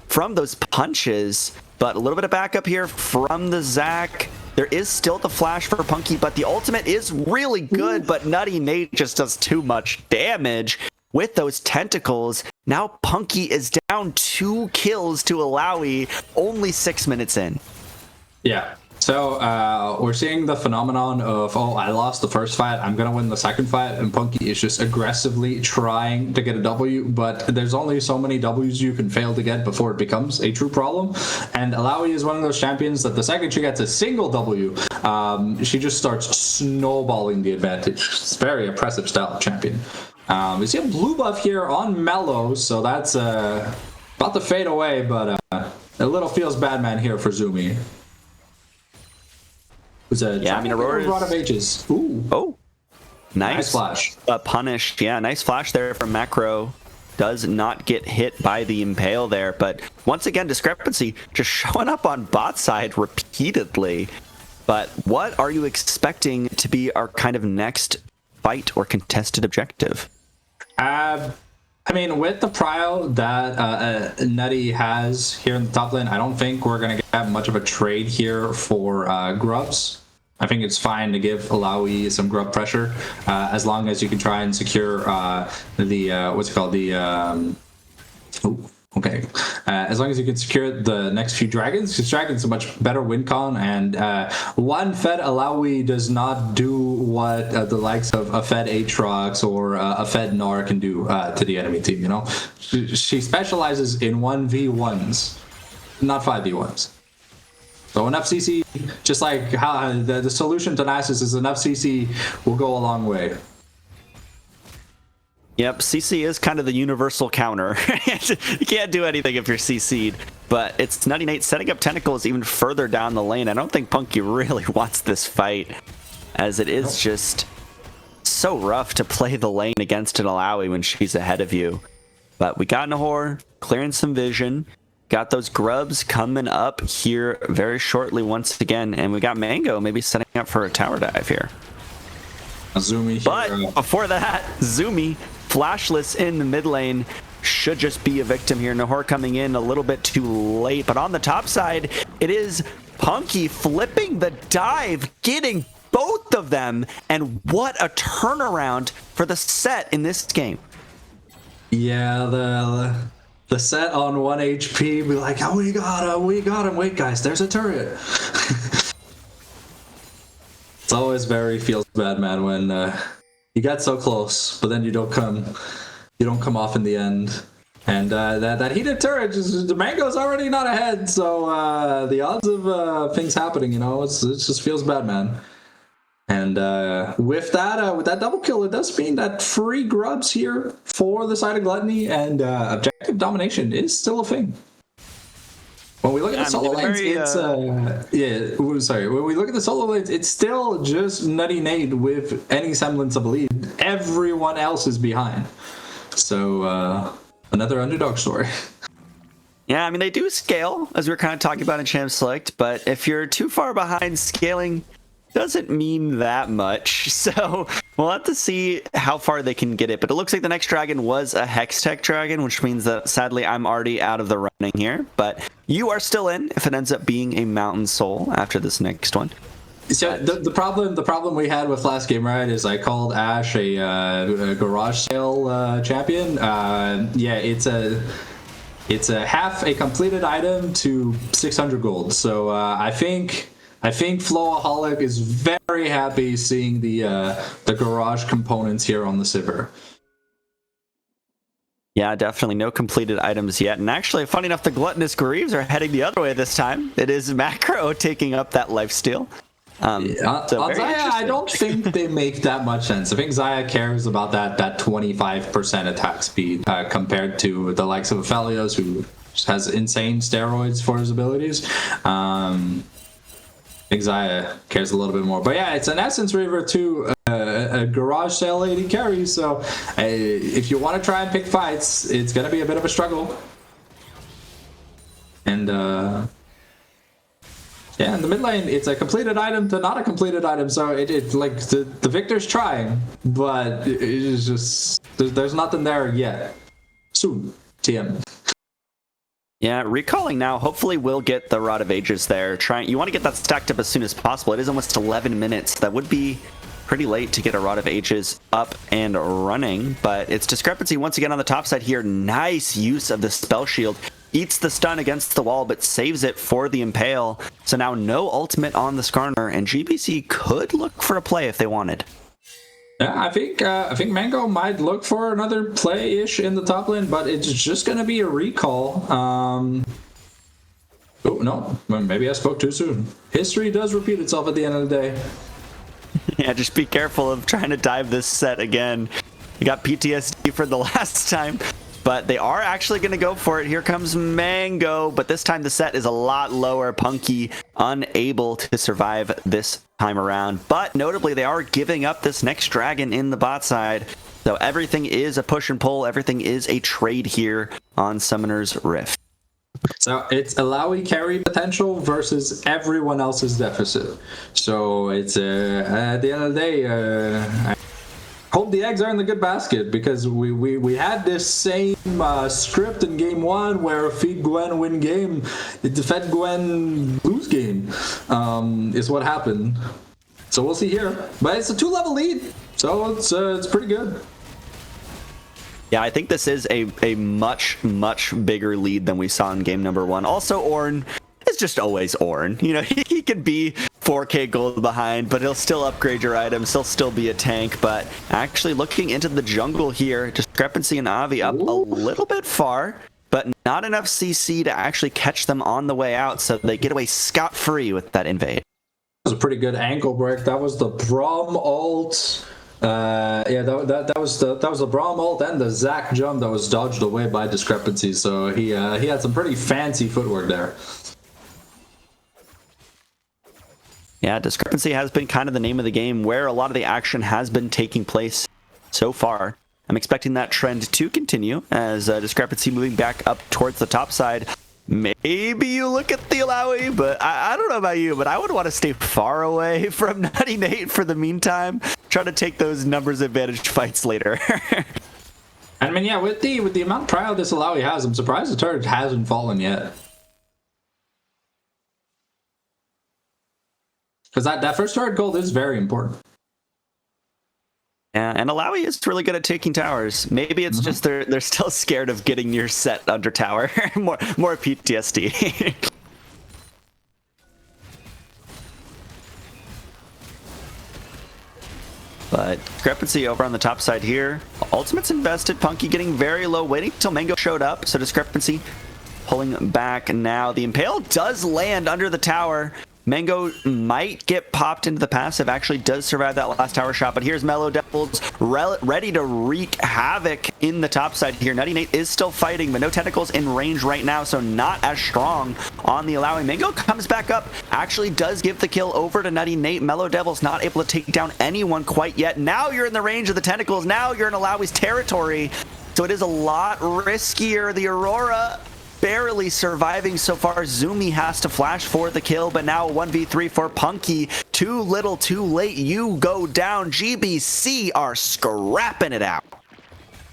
from those punches. But a little bit of backup here from the Zac. There is still the flash for Punky, but the ultimate is really good, but Nutty Nate just does too much damage with those tentacles. Now Punky is down 2 kills to Alawi, only 6 minutes in. Yeah. So we're seeing the phenomenon of, oh, I lost the first fight, I'm going to win the second fight, and Punky is just aggressively trying to get a W, but there's only so many Ws you can fail to get before it becomes a true problem. And Alawi is one of those champions that the second she gets a single W, she just starts snowballing the advantage. It's a very oppressive style of champion. We see a blue buff here on Mellow, so that's about to fade away, but a little feels bad man here for Zumi. Yeah, I mean, Aurora's... of Aegis. Ooh. Oh, nice flash. Punished. Yeah, nice flash there from Macro. Does not get hit by the Impale there, but once again, Discrepancy just showing up on bot side repeatedly. But what are you expecting to be our kind of next fight or contested objective? I mean, with the prio that Nutty has here in the top lane, I don't think we're going to get much of a trade here for grubs. I think it's fine to give Alawi some grub pressure as long as you can try and secure the, what's it called, the, as long as you can secure the next few dragons, because Dragon's a much better win con, and one fed Alawi does not do what the likes of a fed Aatrox or a fed Gnar can do to the enemy team, you know? She specializes in 1v1s, not 5v1s. So enough CC, just like how the solution to Nasus is enough CC will go a long way. Yep, CC is kind of the universal counter. You can't do anything if you're CC'd, but it's Nutty Nate setting up tentacles even further down the lane. I don't think Punky really wants this fight, as it is just so rough to play the lane against an Alawi when she's ahead of you. But we got Nahor clearing some vision. Got those grubs coming up here very shortly once again, and we got Mango maybe setting up for a tower dive here. Zumi here. But before that, Zumi, flashless in the mid lane, should just be a victim here. Nahor coming in a little bit too late, but on the top side, it is Punky flipping the dive, getting both of them, and what a turnaround for the set in this game. Yeah, the set on 1 HP, be like, oh, we got him, wait guys, there's a turret. It's always very feels bad, man, when you get so close, but then you don't come off in the end. And that heated turret, the Mango's already not ahead, so the odds of things happening, you know, it just feels bad, man. And with that double kill, it does mean that free grubs here for the side of Gluttony, and objective domination is still a thing. When we look at the solo lanes, when we look at the solo lanes, it's still just Nutty Nate with any semblance of a lead. Everyone else is behind. So another underdog story. Yeah, I mean, they do scale, as we were kind of talking about in Champ Select, but if you're too far behind, scaling doesn't mean that much. So we'll have to see how far they can get it. But it looks like the next dragon was a Hextech dragon, which means that sadly I'm already out of the running here. But you are still in if it ends up being a Mountain Soul after this next one. So the problem we had with last game, right, is I called Ashe a garage sale champion. Yeah, it's a half a completed item to 600 gold. So I think Flowaholic is very happy seeing the garage components here on the Sivir. Yeah, definitely no completed items yet. And actually, funny enough, the Gluttonous Greaves are heading the other way this time. It is Macro taking up that lifesteal. On Xayah, I don't think they make that much sense. I think Xayah cares about that 25% attack speed compared to the likes of Aphelios, who has insane steroids for his abilities. Xayah cares a little bit more. But yeah, it's an Essence Reaver to a Garage Sale AD carry, so if you want to try and pick fights, it's going to be a bit of a struggle. And yeah, in the mid lane, it's a completed item to not a completed item, so it's like the Victor's trying, but it is just, there's nothing there yet. Soon, TM. Yeah, recalling now. Hopefully we'll get the Rod of Ages there. You want to get that stacked up as soon as possible. It is almost 11 minutes. That would be pretty late to get a Rod of Ages up and running, but it's Discrepancy once again on the top side here. Nice use of the Spell Shield. Eats the stun against the wall, but saves it for the Impale. So now no ultimate on the Skarner, and GBC could look for a play if they wanted. Yeah, I think Mango might look for another play-ish in the top lane, but it's just going to be a recall. Oh, no. Maybe I spoke too soon. History does repeat itself at the end of the day. Yeah, just be careful of trying to dive this set again. You got PTSD for the last time, but they are actually going to go for it. Here comes Mango, but this time the set is a lot lower. Punky unable to survive this time around, but notably they are giving up this next dragon in the bot side, so everything is a push and pull. Everything is a trade here on Summoner's Rift. So it's Alawi carry potential versus everyone else's deficit. So it's at the end of the day, I hope the eggs are in the good basket, because we had this same script in game one where feed Gwen win game, defend Gwen lose game, is what happened. So we'll see here, but it's a 2-level lead, so it's pretty good. Yeah, I think this is a much bigger lead than we saw in game number one. Also, Ornn is just always Ornn. You know, he could be 4k gold behind, but he'll still upgrade your items. He'll still be a tank. But actually looking into the jungle here, Discrepancy and Avi up a little bit far, but not enough CC to actually catch them on the way out, so they get away scot-free with that invade. That was a pretty good ankle break. That was the Braum ult. Yeah, that was the Braum ult and the Zac jump that was dodged away by Discrepancy. So he had some pretty fancy footwork there. Yeah, Discrepancy has been kind of the name of the game, where a lot of the action has been taking place so far. I'm expecting that trend to continue as Discrepancy moving back up towards the top side. Maybe you look at the Alawi, but I don't know about you, but I would want to stay far away from Nutty Nate for the meantime. Try to take those numbers advantage fights later. I mean, yeah, with the amount of trial this Alawi has, I'm surprised the turret hasn't fallen yet. Because that first turret gold is very important. Yeah, and Alawi is really good at taking towers. Maybe it's just they're still scared of getting your set under tower. more PTSD. But Discrepancy over on the top side here. Ultimate's invested. Punky getting very low, waiting until Mango showed up. So Discrepancy pulling back now. The Impale does land under the tower. Mango might get popped into the passive, actually does survive that last tower shot, but here's Mellow Devils ready to wreak havoc in the top side here. Nutty Nate is still fighting, but no tentacles in range right now, so not as strong on the Alawi. Mango comes back up, actually does give the kill over to Nutty Nate. Mellow Devils not able to take down anyone quite yet. Now you're in the range of the tentacles, now you're in Alawi's territory, so it is a lot riskier. The Aurora barely surviving so far. Zumi has to flash for the kill, but now 1v3 for Punky. Too little, too late. You go down. GBC are scrapping it out.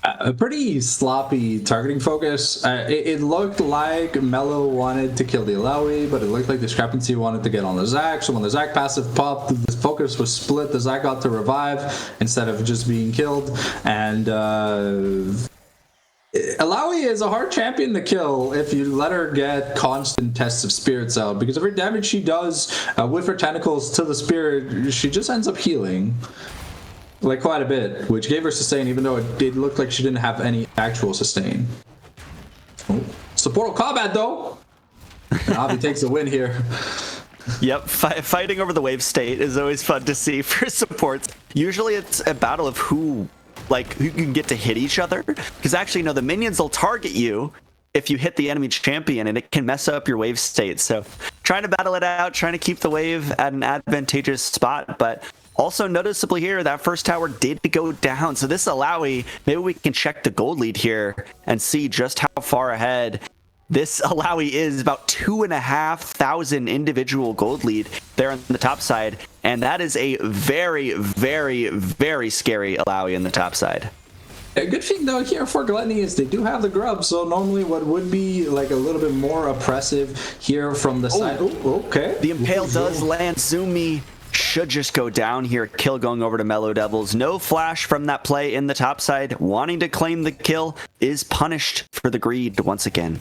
A pretty sloppy targeting focus. It looked like Mellow wanted to kill the Alawi, but it looked like Discrepancy wanted to get on the Zac. So when the Zac passive popped, the focus was split. The Zac got to revive instead of just being killed. And Alawi is a hard champion to kill if you let her get constant tests of spirits out, because every damage she does with her tentacles to the spirit, she just ends up healing like quite a bit, which gave her sustain, even though it did look like she didn't have any actual sustain. Oh. Supportal combat though, and Avi takes the win here. Yep, fighting over the wave state is always fun to see for supports. Usually it's a battle of who can get to hit each other, because actually no, the minions will target you if you hit the enemy champion, and it can mess up your wave state. So trying to battle it out, trying to keep the wave at an advantageous spot, but also noticeably here, that first tower did go down. So this Alawi, maybe we can check the gold lead here and see just how far ahead this Alawi is. About 2,500 individual gold lead there on the top side. And that is a very, very, very scary Alawi in the top side. A good thing though here for Gluttony is they do have the grub, so normally what would be like a little bit more oppressive here from the side. Oh, okay. The Impale does land. Zumi should just go down here. Kill going over to Mellow Devils. No flash from that play in the top side. Wanting to claim the kill is punished for the greed once again.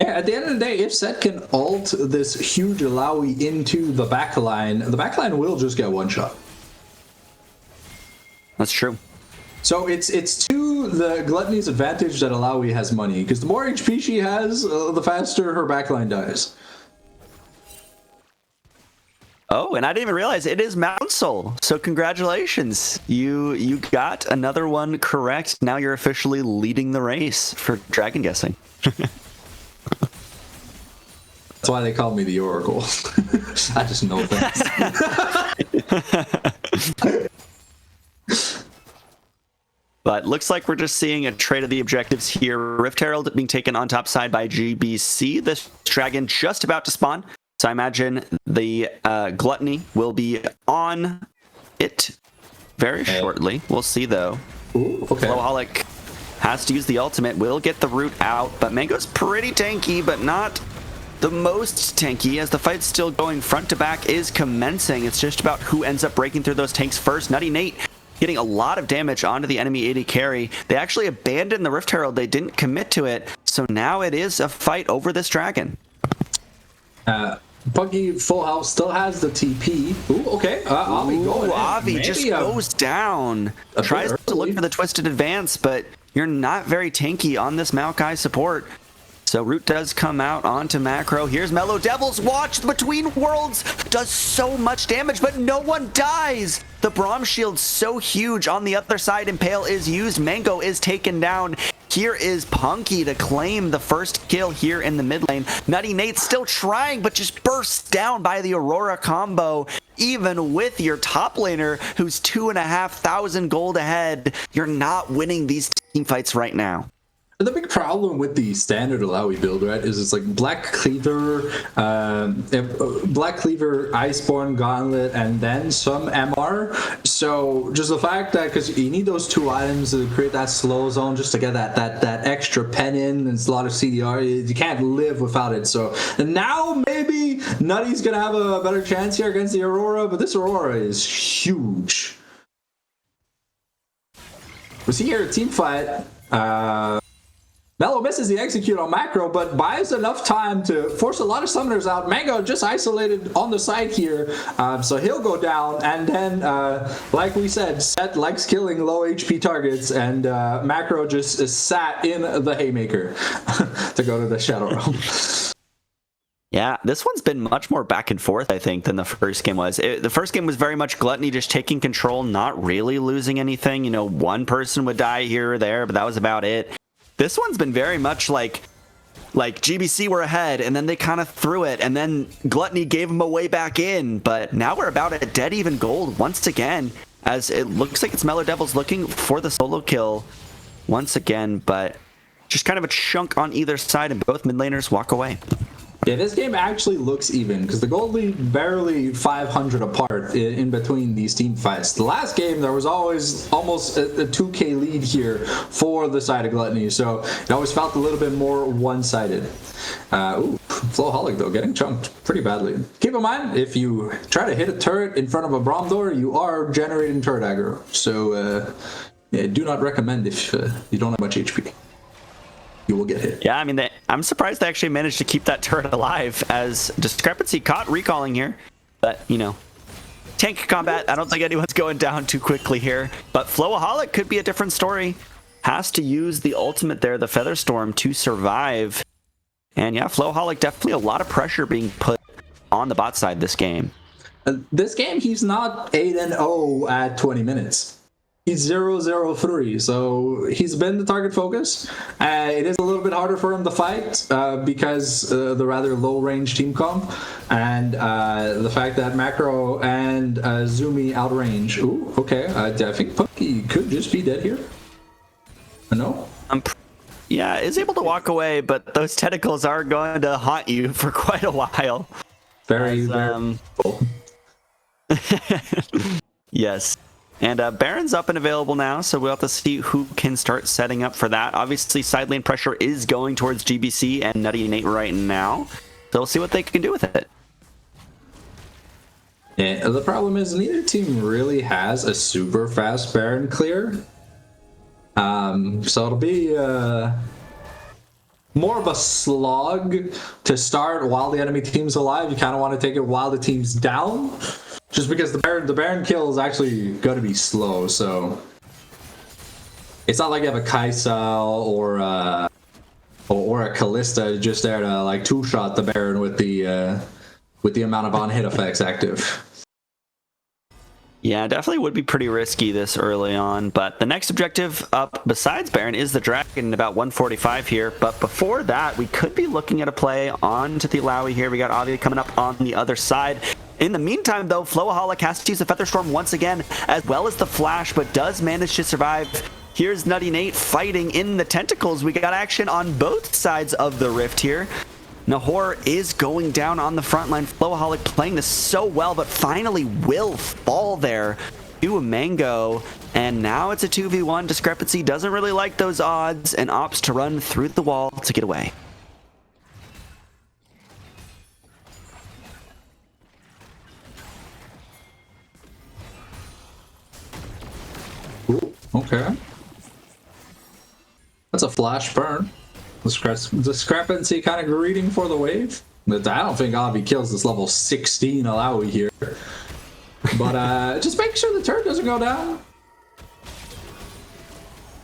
Yeah, at the end of the day, if Set can ult this huge Alawi into the backline will just get one shot. That's true. So it's to the Gluttony's advantage that Alawi has money, because the more HP she has, the faster her backline dies. Oh, and I didn't even realize it is Mounsel. So congratulations. You got another one correct. Now you're officially leading the race for dragon guessing. That's why they call me the Oracle. I just know things. But looks like we're just seeing a trade of the objectives here. Rift Herald being taken on top side by GBC. This dragon just about to spawn. So I imagine the Gluttony will be on it very shortly. We'll see though. Ooh, okay. Flowaholic has to use the ultimate. Will get the root out. But Mango's pretty tanky, but not the most tanky, as the fight's still going. Front to back is commencing. It's just about who ends up breaking through those tanks first. Nutty Nate getting a lot of damage onto the enemy AD carry. They actually abandoned the Rift Herald. They didn't commit to it. So now it is a fight over this dragon. Buggy Full House still has the TP. Ooh, okay. Avi going in. Avi just goes down. Tries to look for the twisted advance, but you're not very tanky on this Maokai support. So root does come out onto macro. Here's Mellow Devils. Watch the Between Worlds. Does so much damage, but no one dies. The Braum shield's so huge. On the other side, Impale is used. Mango is taken down. Here is Punky to claim the first kill here in the mid lane. Nutty Nate still trying, but just bursts down by the Aurora combo. Even with your top laner, who's 2,500 gold ahead, you're not winning these team fights right now. The big problem with the standard Alawi build, right, is it's like Black Cleaver, Iceborne Gauntlet, and then some MR. So just the fact that, because you need those two items to create that slow zone, just to get that extra pen in, and it's a lot of CDR, you can't live without it. So now maybe Nutty's gonna have a better chance here against the Aurora, but this Aurora is huge. We see here a team fight. Mellow misses the execute on macro, but buys enough time to force a lot of summoners out. Mango just isolated on the side here, so he'll go down. And then, like we said, Set likes killing low HP targets, and macro just is sat in the Haymaker to go to the Shadow Realm. Yeah, this one's been much more back and forth, I think, than the first game was. The first game was very much Gluttony just taking control, not really losing anything. You know, one person would die here or there, but that was about it. This one's been very much like GBC were ahead, and then they kind of threw it, and then Gluttony gave them a way back in. But now we're about at dead even gold once again, as it looks like it's Mellow Devils looking for the solo kill once again, but just kind of a chunk on either side, and both mid laners walk away. Yeah, this game actually looks even, because the gold lead barely 500 apart in between these team fights. The last game, there was always almost a 2k lead here for the side of Gluttony, so it always felt a little bit more one-sided. Flowaholic, though, getting chunked pretty badly. Keep in mind, if you try to hit a turret in front of a Braum door, you are generating turret aggro. So, yeah, do not recommend if you don't have much HP. You will get hit. Yeah, I mean, I'm surprised they actually managed to keep that turret alive, as Discrepancy caught recalling here. But, you know, tank combat, I don't think anyone's going down too quickly here. But Flowaholic could be a different story. Has to use the ultimate there, the Featherstorm, to survive. And yeah, Flowaholic, definitely a lot of pressure being put on the bot side this game. This game, he's not 8-0 at 20 minutes. He's 0-0-3, so he's been the target focus. It is a little bit harder for him to fight because the rather low range team comp and the fact that Macro and Zumi outrange. Ooh, okay. I think Punky could just be dead here. No? Yeah, is able to walk away, but those tentacles are going to haunt you for quite a while. Very cool. Yes. And Baron's up and available now, so we'll have to see who can start setting up for that. Obviously, side lane pressure is going towards GBC and Nutty Nate right now. So we'll see what they can do with it. Yeah, the problem is neither team really has a super fast Baron clear. So it'll be more of a slog to start while the enemy team's alive. You kind of want to take it while the team's down. Just because the Baron kill is actually going to be slow, so it's not like you have a Kaisal or a Kalista just there to like two-shot the Baron with the amount of on-hit effects active. Yeah, definitely would be pretty risky this early on, but the next objective up besides Baron is the Dragon, about 145 here. But before that, we could be looking at a play on to the Alawi here. We got Avi coming up on the other side. In the meantime, though, Flowaholic has to use the Featherstorm once again, as well as the Flash, but does manage to survive. Here's Nutty Nate fighting in the tentacles. We got action on both sides of the rift here. Nahor is going down on the front line. Flowaholic playing this so well, but finally will fall there to a Mango. And now it's a 2v1. Discrepancy doesn't really like those odds and opts to run through the wall to get away. Ooh, okay. That's a flash burn. Discrepancy kind of greeting for the wave. But I don't think Avi kills this level 16 Alawi here. But just make sure the turret doesn't go down.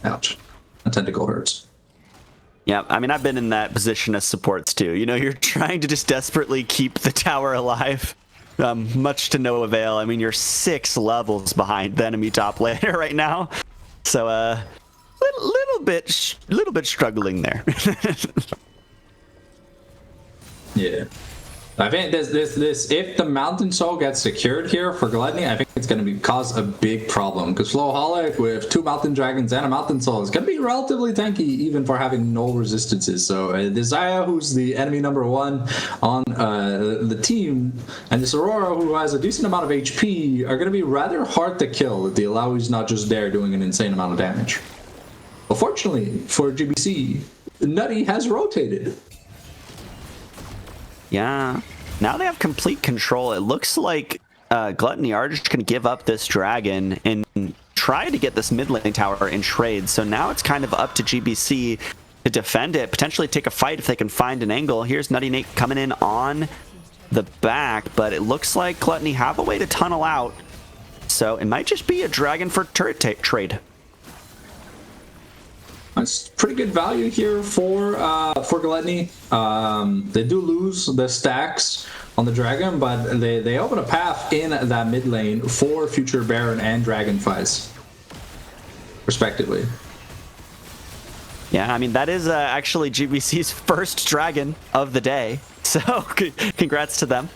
Ouch. A tentacle hurts. Yeah, I mean, I've been in that position as supports too. You know, you're trying to just desperately keep the tower alive. Much to no avail. I mean, you're 6 levels behind the enemy top laner right now. So, little bit struggling there. Yeah. I think this if the Mountain Soul gets secured here for Gluttony, I think it's going to cause a big problem because Flowaholic with 2 Mountain Dragons and a Mountain Soul is going to be relatively tanky even for having no resistances. So Desire, who's the enemy number 1 on the team, and this Aurora, who has a decent amount of HP, are going to be rather hard to kill if the Alawi's not just there doing an insane amount of damage. But fortunately for GBC, Nutty has rotated. Yeah. Now they have complete control. It looks like Gluttony are just going to give up this dragon and try to get this mid lane tower in trade. So now it's kind of up to GBC to defend it, potentially take a fight if they can find an angle. Here's Nutty Nate coming in on the back, but it looks like Gluttony have a way to tunnel out. So it might just be a dragon for turret trade. It's pretty good value here for Gluttony. They do lose the stacks on the dragon, but they open a path in that mid lane for future Baron and Dragon fights, respectively. Yeah, I mean, that is actually GBC's first dragon of the day. So congrats to them.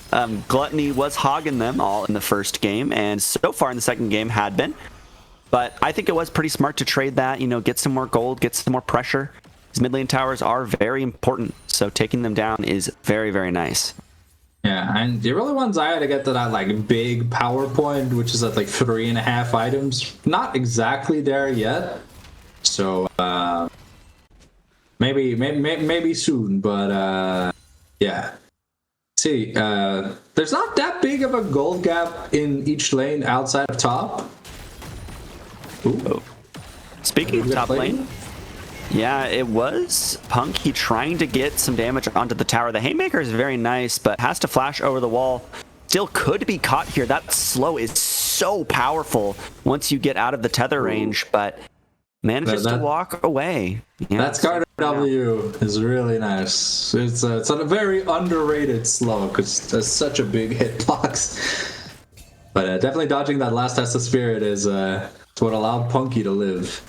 Gluttony was hogging them all in the first game, and so far in the second game had been. But I think it was pretty smart to trade that, you know, get some more gold, get some more pressure. These mid lane towers are very important, so taking them down is very, very nice. Yeah, and you really want Zaya to get to that like big power point, which is at like 3.5 items. Not exactly there yet, so maybe soon. But yeah. See, there's not that big of a gold gap in each lane outside of top. Ooh. Speaking of top lane, yeah, it was Punky trying to get some damage onto the tower. The Haymaker is very nice, but has to flash over the wall. Still could be caught here. That slow is so powerful once you get out of the tether range, but manages to walk away. Yeah, that Scar W is really nice. It's a very underrated slow because it's such a big hitbox. But definitely dodging that last test of spirit is It's what allowed Punky to live.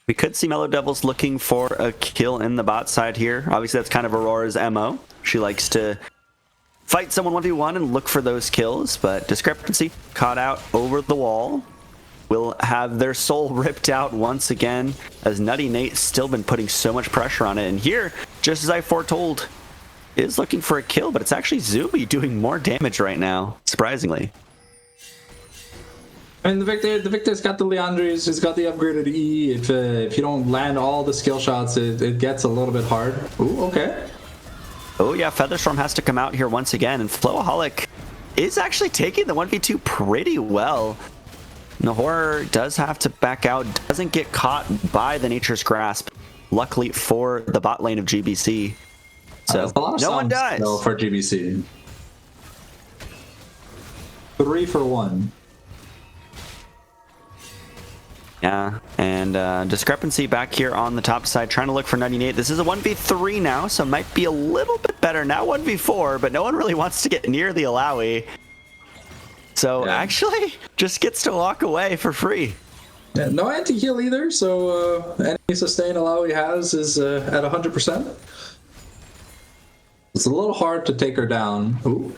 We could see Mellow Devils looking for a kill in the bot side here. Obviously, that's kind of Aurora's MO. She likes to fight someone 1v1 and look for those kills, but Discrepancy caught out over the wall. Will have their soul ripped out once again, as Nutty Nate's still been putting so much pressure on it. And here, just as I foretold, is looking for a kill, but it's actually Zumi doing more damage right now, surprisingly. I mean, the Victor's got the Leandries, he's got the upgraded E. If you don't land all the skill shots, it gets a little bit hard. Ooh, okay. Oh yeah, Featherstorm has to come out here once again, and Flowaholic is actually taking the 1v2 pretty well. Nahor does have to back out, doesn't get caught by the Nature's Grasp, luckily for the bot lane of GBC. So a lot of no one dies. For GBC. 3 for 1. Yeah, and Discrepancy back here on the top side, trying to look for 98. This is a 1v3 now, so it might be a little bit better. Now 1v4, but no one really wants to get near the Alawi. So actually, just gets to walk away for free. Yeah, no anti-heal either, so any sustain Alawi has is at 100%. It's a little hard to take her down. Ooh.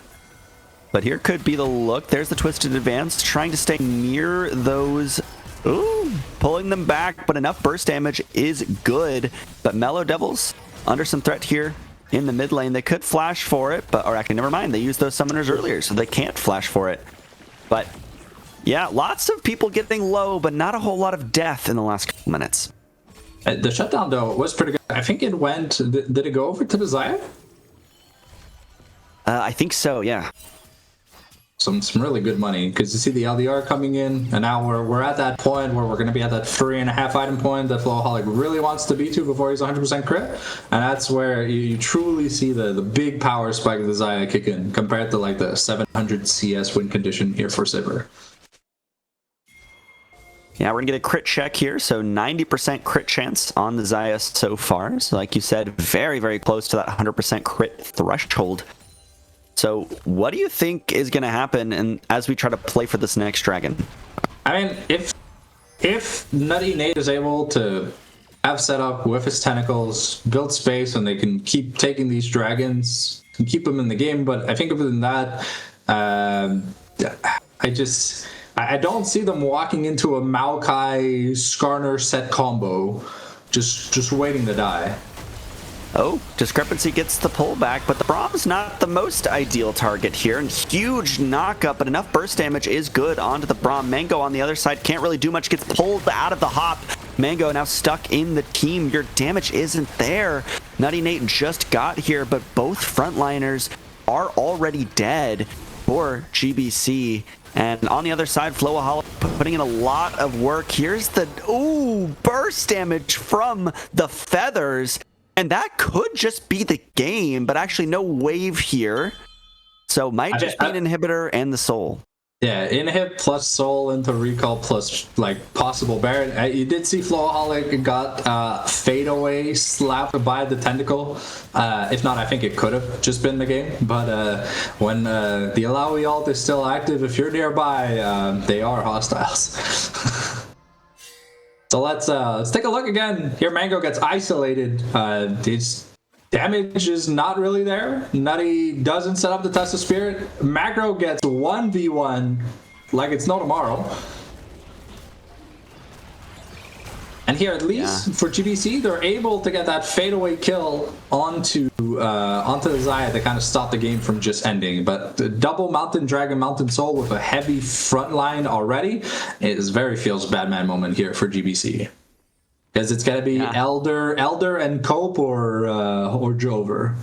But here could be the look. There's the Twisted Advance, trying to stay near those. Ooh, pulling them back, but enough burst damage is good. But Mellow Devils under some threat here in the mid lane. They could flash for it, but or actually never mind. They used those summoners earlier, so they can't flash for it. But yeah, lots of people getting low, but not a whole lot of death in the last couple minutes. The shutdown though was pretty good. I think it went. Did it go over to the Xayah? I think so. Yeah. Some really good money, because you see the LDR coming in, and now we're at that point where we're going to be at that 3.5 item point that Flowaholic really wants to be to before he's 100% crit, and that's where you truly see the big power spike of the Xayah kick in compared to like the 700 CS win condition here for Sivir. Yeah, we're gonna get a crit check here, so 90% crit chance on the Xayah so far. So like you said, very, very close to that 100% crit threshold. So what do you think is going to happen and as we try to play for this next dragon? I mean, if Nutty Nate is able to have set up with his tentacles, build space, and they can keep taking these dragons and keep them in the game, but I think other than that, I don't see them walking into a Maokai Skarner set combo, just waiting to die. Oh, Discrepancy gets the pullback, but the Brahm's not the most ideal target here, and huge knockup, but enough burst damage is good onto the Braum. Mango on the other side can't really do much, gets pulled out of the hop. Mango now stuck in the team. Your damage isn't there. Nutty Nate just got here, but both frontliners are already dead for GBC. And on the other side, Flowaholic putting in a lot of work. Here's the, ooh, burst damage from the feathers. And that could just be the game, but actually no wave here. So might just be an inhibitor and the soul. Yeah, inhib plus soul into recall plus like possible Baron. You did see Flowaholic got fade away slapped by the tentacle. If not, I think it could have just been the game. But when the Alawi ult is still active, if you're nearby, they are hostiles. So let's take a look again. Here Mango gets isolated. His damage is not really there. Nutty doesn't set up the Test of Spirit. Macro gets 1v1 like it's no tomorrow. And here, at least for GBC, they're able to get that fadeaway kill onto the Xayah to kind of stop the game from just ending. But the double Mountain Dragon, Mountain Soul with a heavy front line already is very feels Batman moment here for GBC. Because it's going to be Elder and Cope or Jover.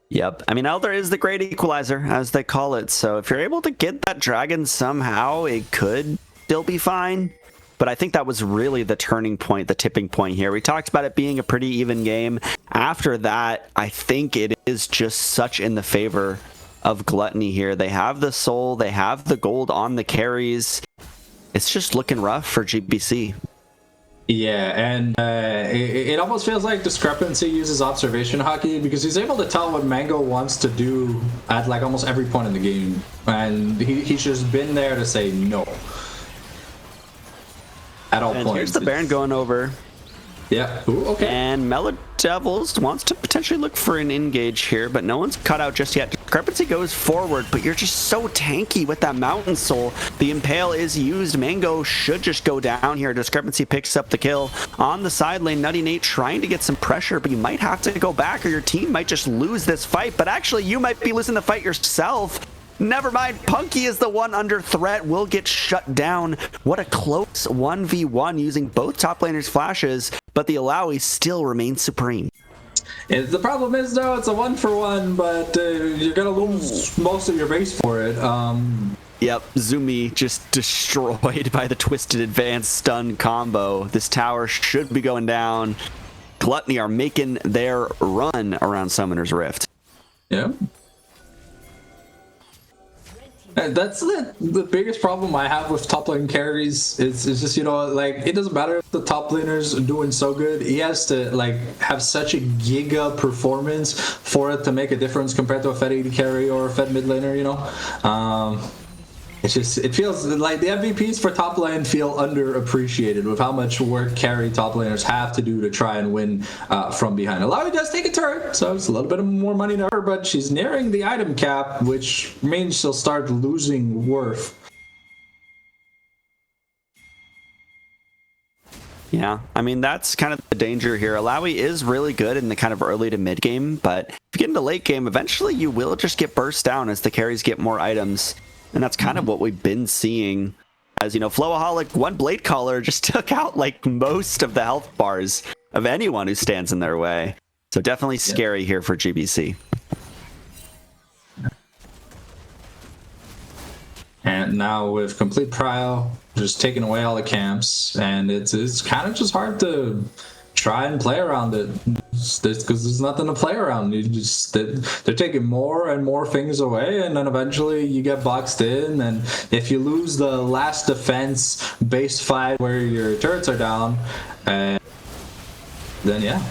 Yep. I mean, Elder is the great equalizer, as they call it. So if you're able to get that dragon somehow, it could still be fine. But I think that was really the turning point, the tipping point here. We talked about it being a pretty even game. After that, I think it is just such in the favor of Gluttony here. They have the soul, they have the gold on the carries. It's just looking rough for GBC. Yeah, and it almost feels like Discrepancy uses observation hockey because he's able to tell what Mango wants to do at like almost every point in the game, and he's just been there to say no at all points. Here's the Baron going over. Yeah. Ooh, okay. And Mellow Devils wants to potentially look for an engage here, but no one's cut out just yet. Discrepancy goes forward, but you're just so tanky with that Mountain Soul. The Impale is used. Mango should just go down here. Discrepancy picks up the kill. On the side lane, Nutty Nate trying to get some pressure, but you might have to go back or your team might just lose this fight. But actually, you might be losing the fight yourself. Never mind, Punky is the one under threat, will get shut down. What a close 1v1 using both top laners' flashes, but the Alawi still remains supreme. The problem is, though, it's a 1-for-1, but you're going to lose most of your base for it. Yep, Zumi just destroyed by the Twisted Advanced Stun combo. This tower should be going down. Gluttony are making their run around Summoner's Rift. Yeah. That's the biggest problem I have with top lane carries. It's just, you know, like, it doesn't matter if the top laner's doing so good. He has to, like, have such a giga performance for it to make a difference compared to a Fed AD carry or a Fed mid laner, you know? It's just, it feels like the MVPs for top lane feel underappreciated with how much work carry top laners have to do to try and win from behind. Alawi does take a turret, so it's a little bit more money to her, but she's nearing the item cap, which means she'll start losing worth. Yeah, I mean, that's kind of the danger here. Alawi is really good in the kind of early to mid game, but if you get into late game, eventually you will just get burst down as the carries get more items. And that's kind of what we've been seeing. As, you know, Flowaholic, one Blade Caller just took out like most of the health bars of anyone who stands in their way. So definitely scary here for GBC. And now with complete Prio, just taking away all the camps, and it's kind of just hard to try and play around it because there's nothing to play around. You just they're taking more and more things away, and then eventually you get boxed in. And if you lose the last defense base fight where your turrets are down, then yeah.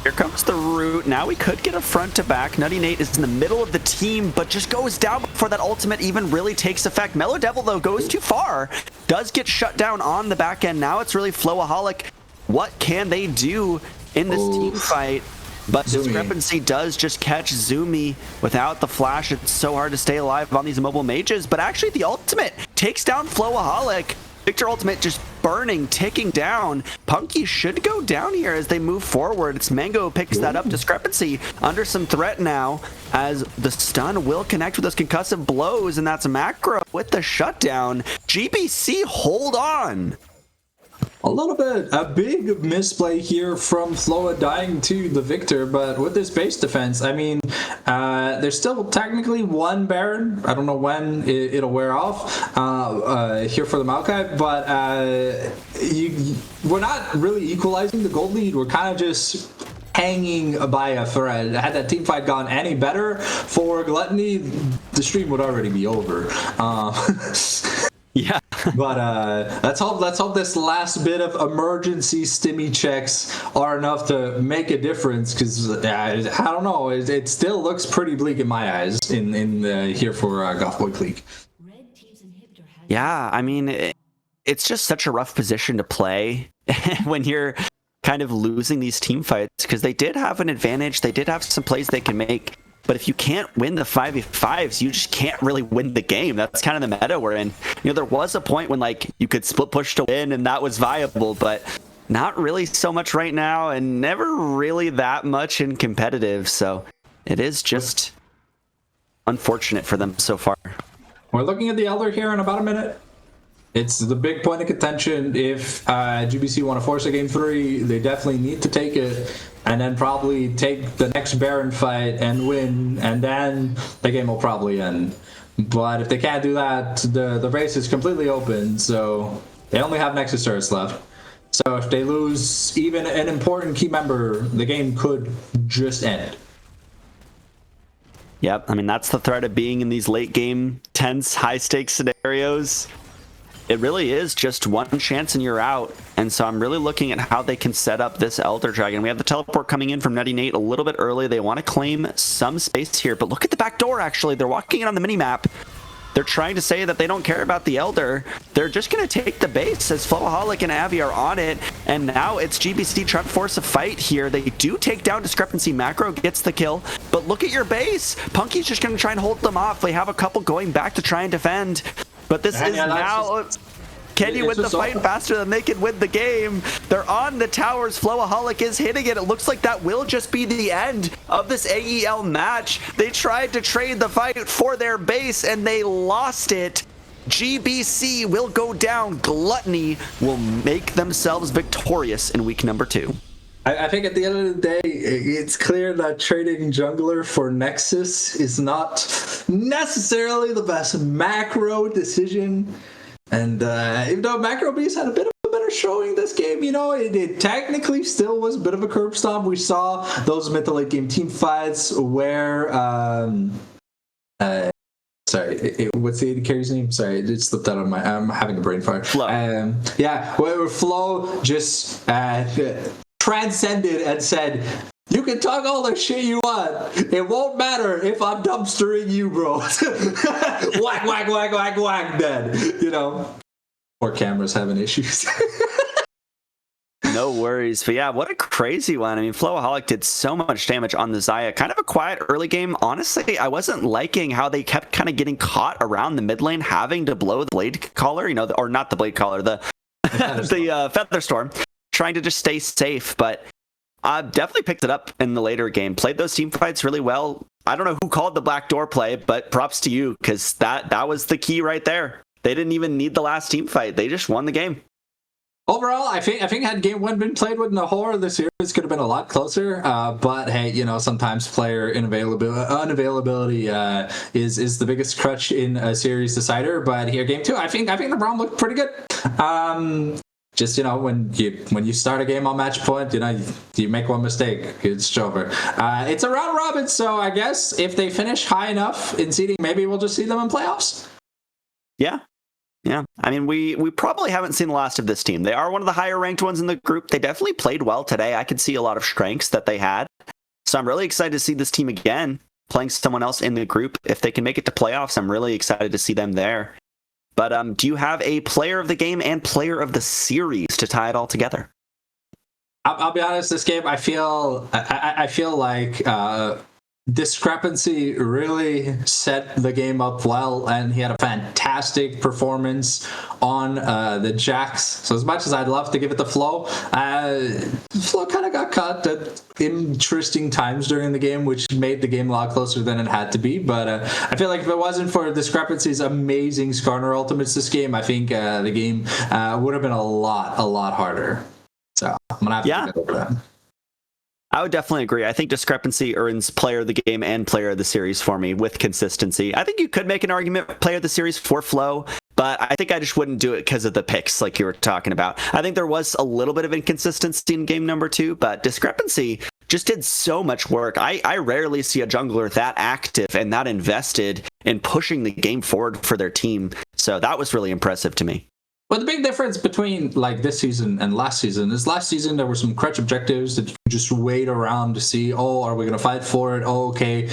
Here comes the root. Now we could get a front to back. Nutty Nate is in the middle of the team, but just goes down before that ultimate even really takes effect. Mellow Devil, though, goes too far. Does get shut down on the back end. Now it's really Flowaholic. What can they do in this team fight? But Zumi. Discrepancy does just catch Zumi without the flash. It's so hard to stay alive on these mobile mages. But actually, the ultimate takes down Flowaholic. Victor ultimate just burning, ticking down. Punky should go down here as they move forward. It's Mango picks that up. Discrepancy under some threat now as the stun will connect with those concussive blows, and that's Macro with the shutdown. GBC, hold on. A little bit, a big misplay here from Floa dying to the Victor, but with this base defense, I mean, there's still technically one Baron. I don't know when it'll wear off here for the Maokai, but we're not really equalizing the gold lead. We're kind of just hanging by a thread. Had that team fight gone any better for Gluttony, the stream would already be over. Yeah. But let's hope this last bit of emergency stimmy checks are enough to make a difference, because I don't know, it still looks pretty bleak in my eyes in here for Goth Clique. Yeah, I mean, it's just such a rough position to play when you're kind of losing these team fights, because they did have an advantage. They did have some plays they can make. But if you can't win the 5v5s, you just can't really win the game. That's kind of the meta we're in. You know, there was a point when like you could split push to win and that was viable, but not really so much right now, and never really that much in competitive. So it is just unfortunate for them so far. We're looking at the Elder here in about a minute. It's the big point of contention. If GBC want to force a game 3, they definitely need to take it, and then probably take the next Baron fight and win, and then the game will probably end. But if they can't do that, the race is completely open, so they only have Nexus turrets left. So if they lose even an important key member, the game could just end. Yep, I mean, that's the threat of being in these late game, tense, high stakes scenarios. It really is just one chance and you're out. And so I'm really looking at how they can set up this Elder Dragon. We have the teleport coming in from Nutty Nate a little bit early. They want to claim some space here, but look at the back door, actually. They're walking in on the mini-map. They're trying to say that they don't care about the Elder. They're just going to take the base as Flowaholic and Avi are on it. And now it's GBC trying to force a fight here. They do take down Discrepancy. Macro gets the kill. But look at your base. Punky's just going to try and hold them off. They have a couple going back to try and defend. But this is now... Can you win the fight faster than they can win the game? They're on the towers. Flowaholic is hitting it. It looks like that will just be the end of this AEL match. They tried to trade the fight for their base and they lost it. GBC will go down. Gluttony will make themselves victorious in week number 2. I think at the end of the day, it's clear that trading jungler for Nexus is not necessarily the best macro decision. And even though Macro Beast had a bit of a better showing this game, you know, it technically still was a bit of a curb stomp. We saw those mid to late game team fights where, what's the AD carry's name? Sorry, it slipped out of my, I'm having a brain fart. Flo. Where Flo just transcended and said, you can talk all the shit you want. It won't matter if I'm dumpstering you, bro. Whack, whack, whack, whack, whack, dead. You know, or cameras having issues. No worries. But yeah, what a crazy one. I mean, Flowaholic did so much damage on the Xayah. Kind of a quiet early game. Honestly, I wasn't liking how they kept kind of getting caught around the mid lane, having to blow the Blade Caller, you know, or not the Blade Caller, the Featherstorm, trying to just stay safe. But definitely picked it up in the later game. Played those team fights really well. I don't know who called the back door play, but props to you, because that was the key right there. They didn't even need the last team fight. They just won the game. Overall, I think had game 1 been played with Nahor, the series could have been a lot closer. But hey, you know, sometimes player unavailability is the biggest crutch in a series decider. But here, game 2, I think the Braum looked pretty good. Just, you know, when you start a game on match point, you know, you make one mistake, it's over. It's a round robin, so I guess if they finish high enough in seeding, maybe we'll just see them in playoffs. Yeah. I mean, we probably haven't seen the last of this team. They are one of the higher ranked ones in the group. They definitely played well today. I could see a lot of strengths that they had. So I'm really excited to see this team again, playing someone else in the group. If they can make it to playoffs, I'm really excited to see them there. But do you have a player of the game and player of the series to tie it all together? I'll be honest, this game, I feel like Discrepancy really set the game up well, and he had a fantastic performance on the Jax. So as much as I'd love to give it to Flo, Flo kind of got caught at interesting times during the game, which made the game a lot closer than it had to be. But I feel like if it wasn't for Discrepancy's amazing Skarner ultimates this game, I think the game would have been a lot harder. So I'm going to have to get over that. I would definitely agree. I think Discrepancy earns player of the game and player of the series for me with consistency. I think you could make an argument player of the series for Flo, but I think I just wouldn't do it because of the picks like you were talking about. I think there was a little bit of inconsistency in game number 2, but Discrepancy just did so much work. I rarely see a jungler that active and that invested in pushing the game forward for their team. So that was really impressive to me. But the big difference between like this season and last season is last season there were some crutch objectives that you just wait around to see, oh, are we going to fight for it? Oh, okay,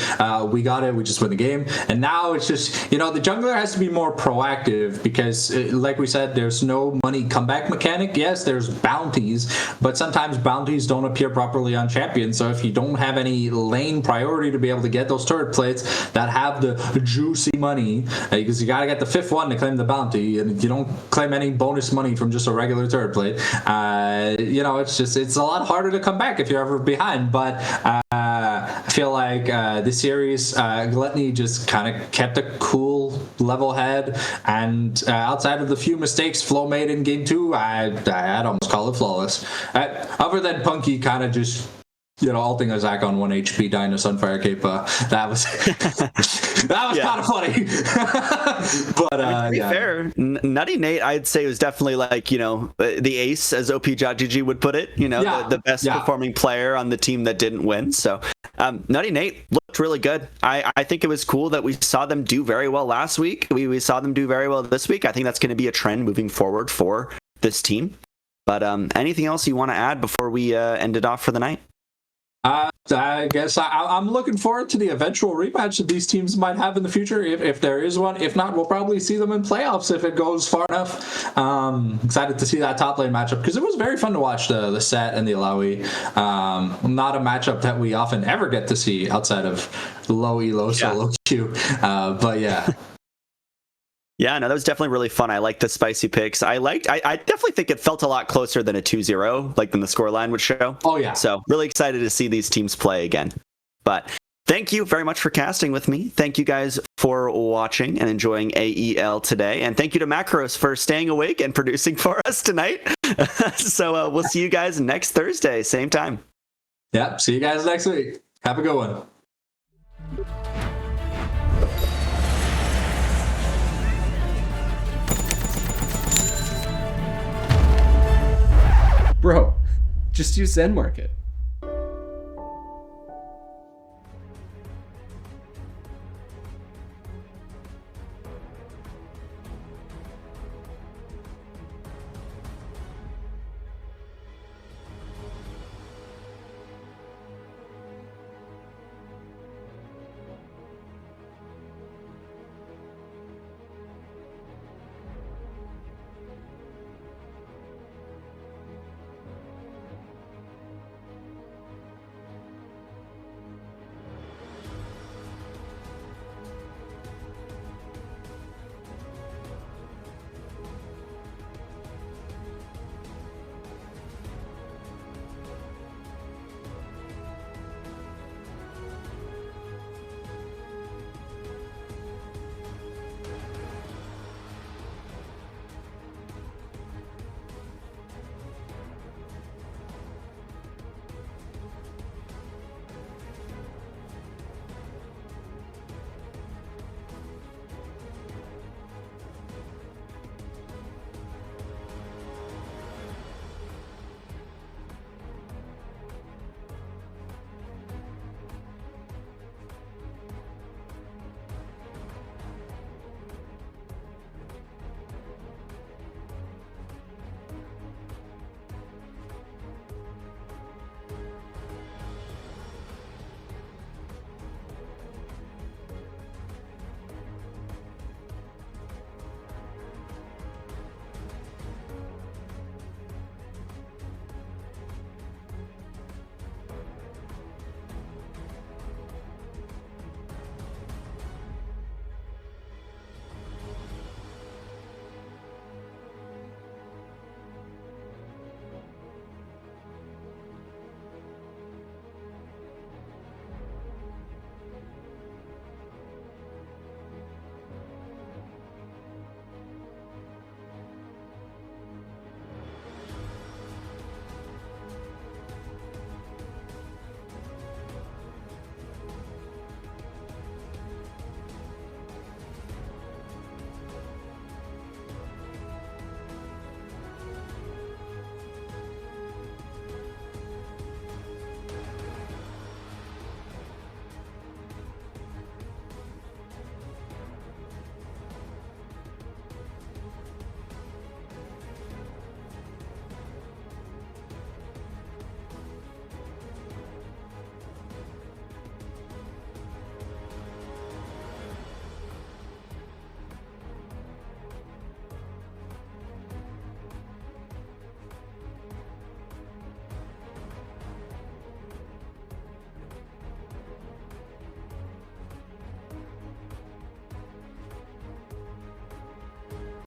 we got it. We just win the game. And now it's just, you know, the jungler has to be more proactive because like we said, there's no money comeback mechanic. Yes, there's bounties, but sometimes bounties don't appear properly on champions. So if you don't have any lane priority to be able to get those turret plates that have the juicy money, because you got to get the 5th one to claim the bounty, and if you don't claim any bonus money from just a regular turret plate, you know, it's a lot harder to come back if you're ever behind. But I feel like this series, Gluttony just kind of kept a cool level head, and outside of the few mistakes Flo made in game 2, I'd almost call it flawless. Other than Punky kind of just, you know, ulting a Zac on 1 HP, dying to Sunfire Cape, that was kind of funny. But to be fair, Nutty Nate, I'd say, was definitely like, you know, the ace, as OP.GG would put it. You know, the best performing player on the team that didn't win. So Nutty Nate looked really good. I think it was cool that we saw them do very well last week. We saw them do very well this week. I think that's going to be a trend moving forward for this team. But anything else you want to add before we end it off for the night? I guess I'm looking forward to the eventual rematch that these teams might have in the future, if there is one. If not, we'll probably see them in playoffs if it goes far enough. Excited to see that top lane matchup because it was very fun to watch the Set and the Alawi. Not a matchup that we often ever get to see outside of low elo solo queue. But yeah. Yeah, no, that was definitely really fun. I liked the spicy picks. I definitely think it felt a lot closer than a 2-0, like than the scoreline would show. Oh, yeah. So really excited to see these teams play again. But thank you very much for casting with me. Thank you guys for watching and enjoying AEL today. And thank you to Macros for staying awake and producing for us tonight. So we'll see you guys next Thursday, same time. Yep, see you guys next week. Have a good one. Bro, just use Zen Market.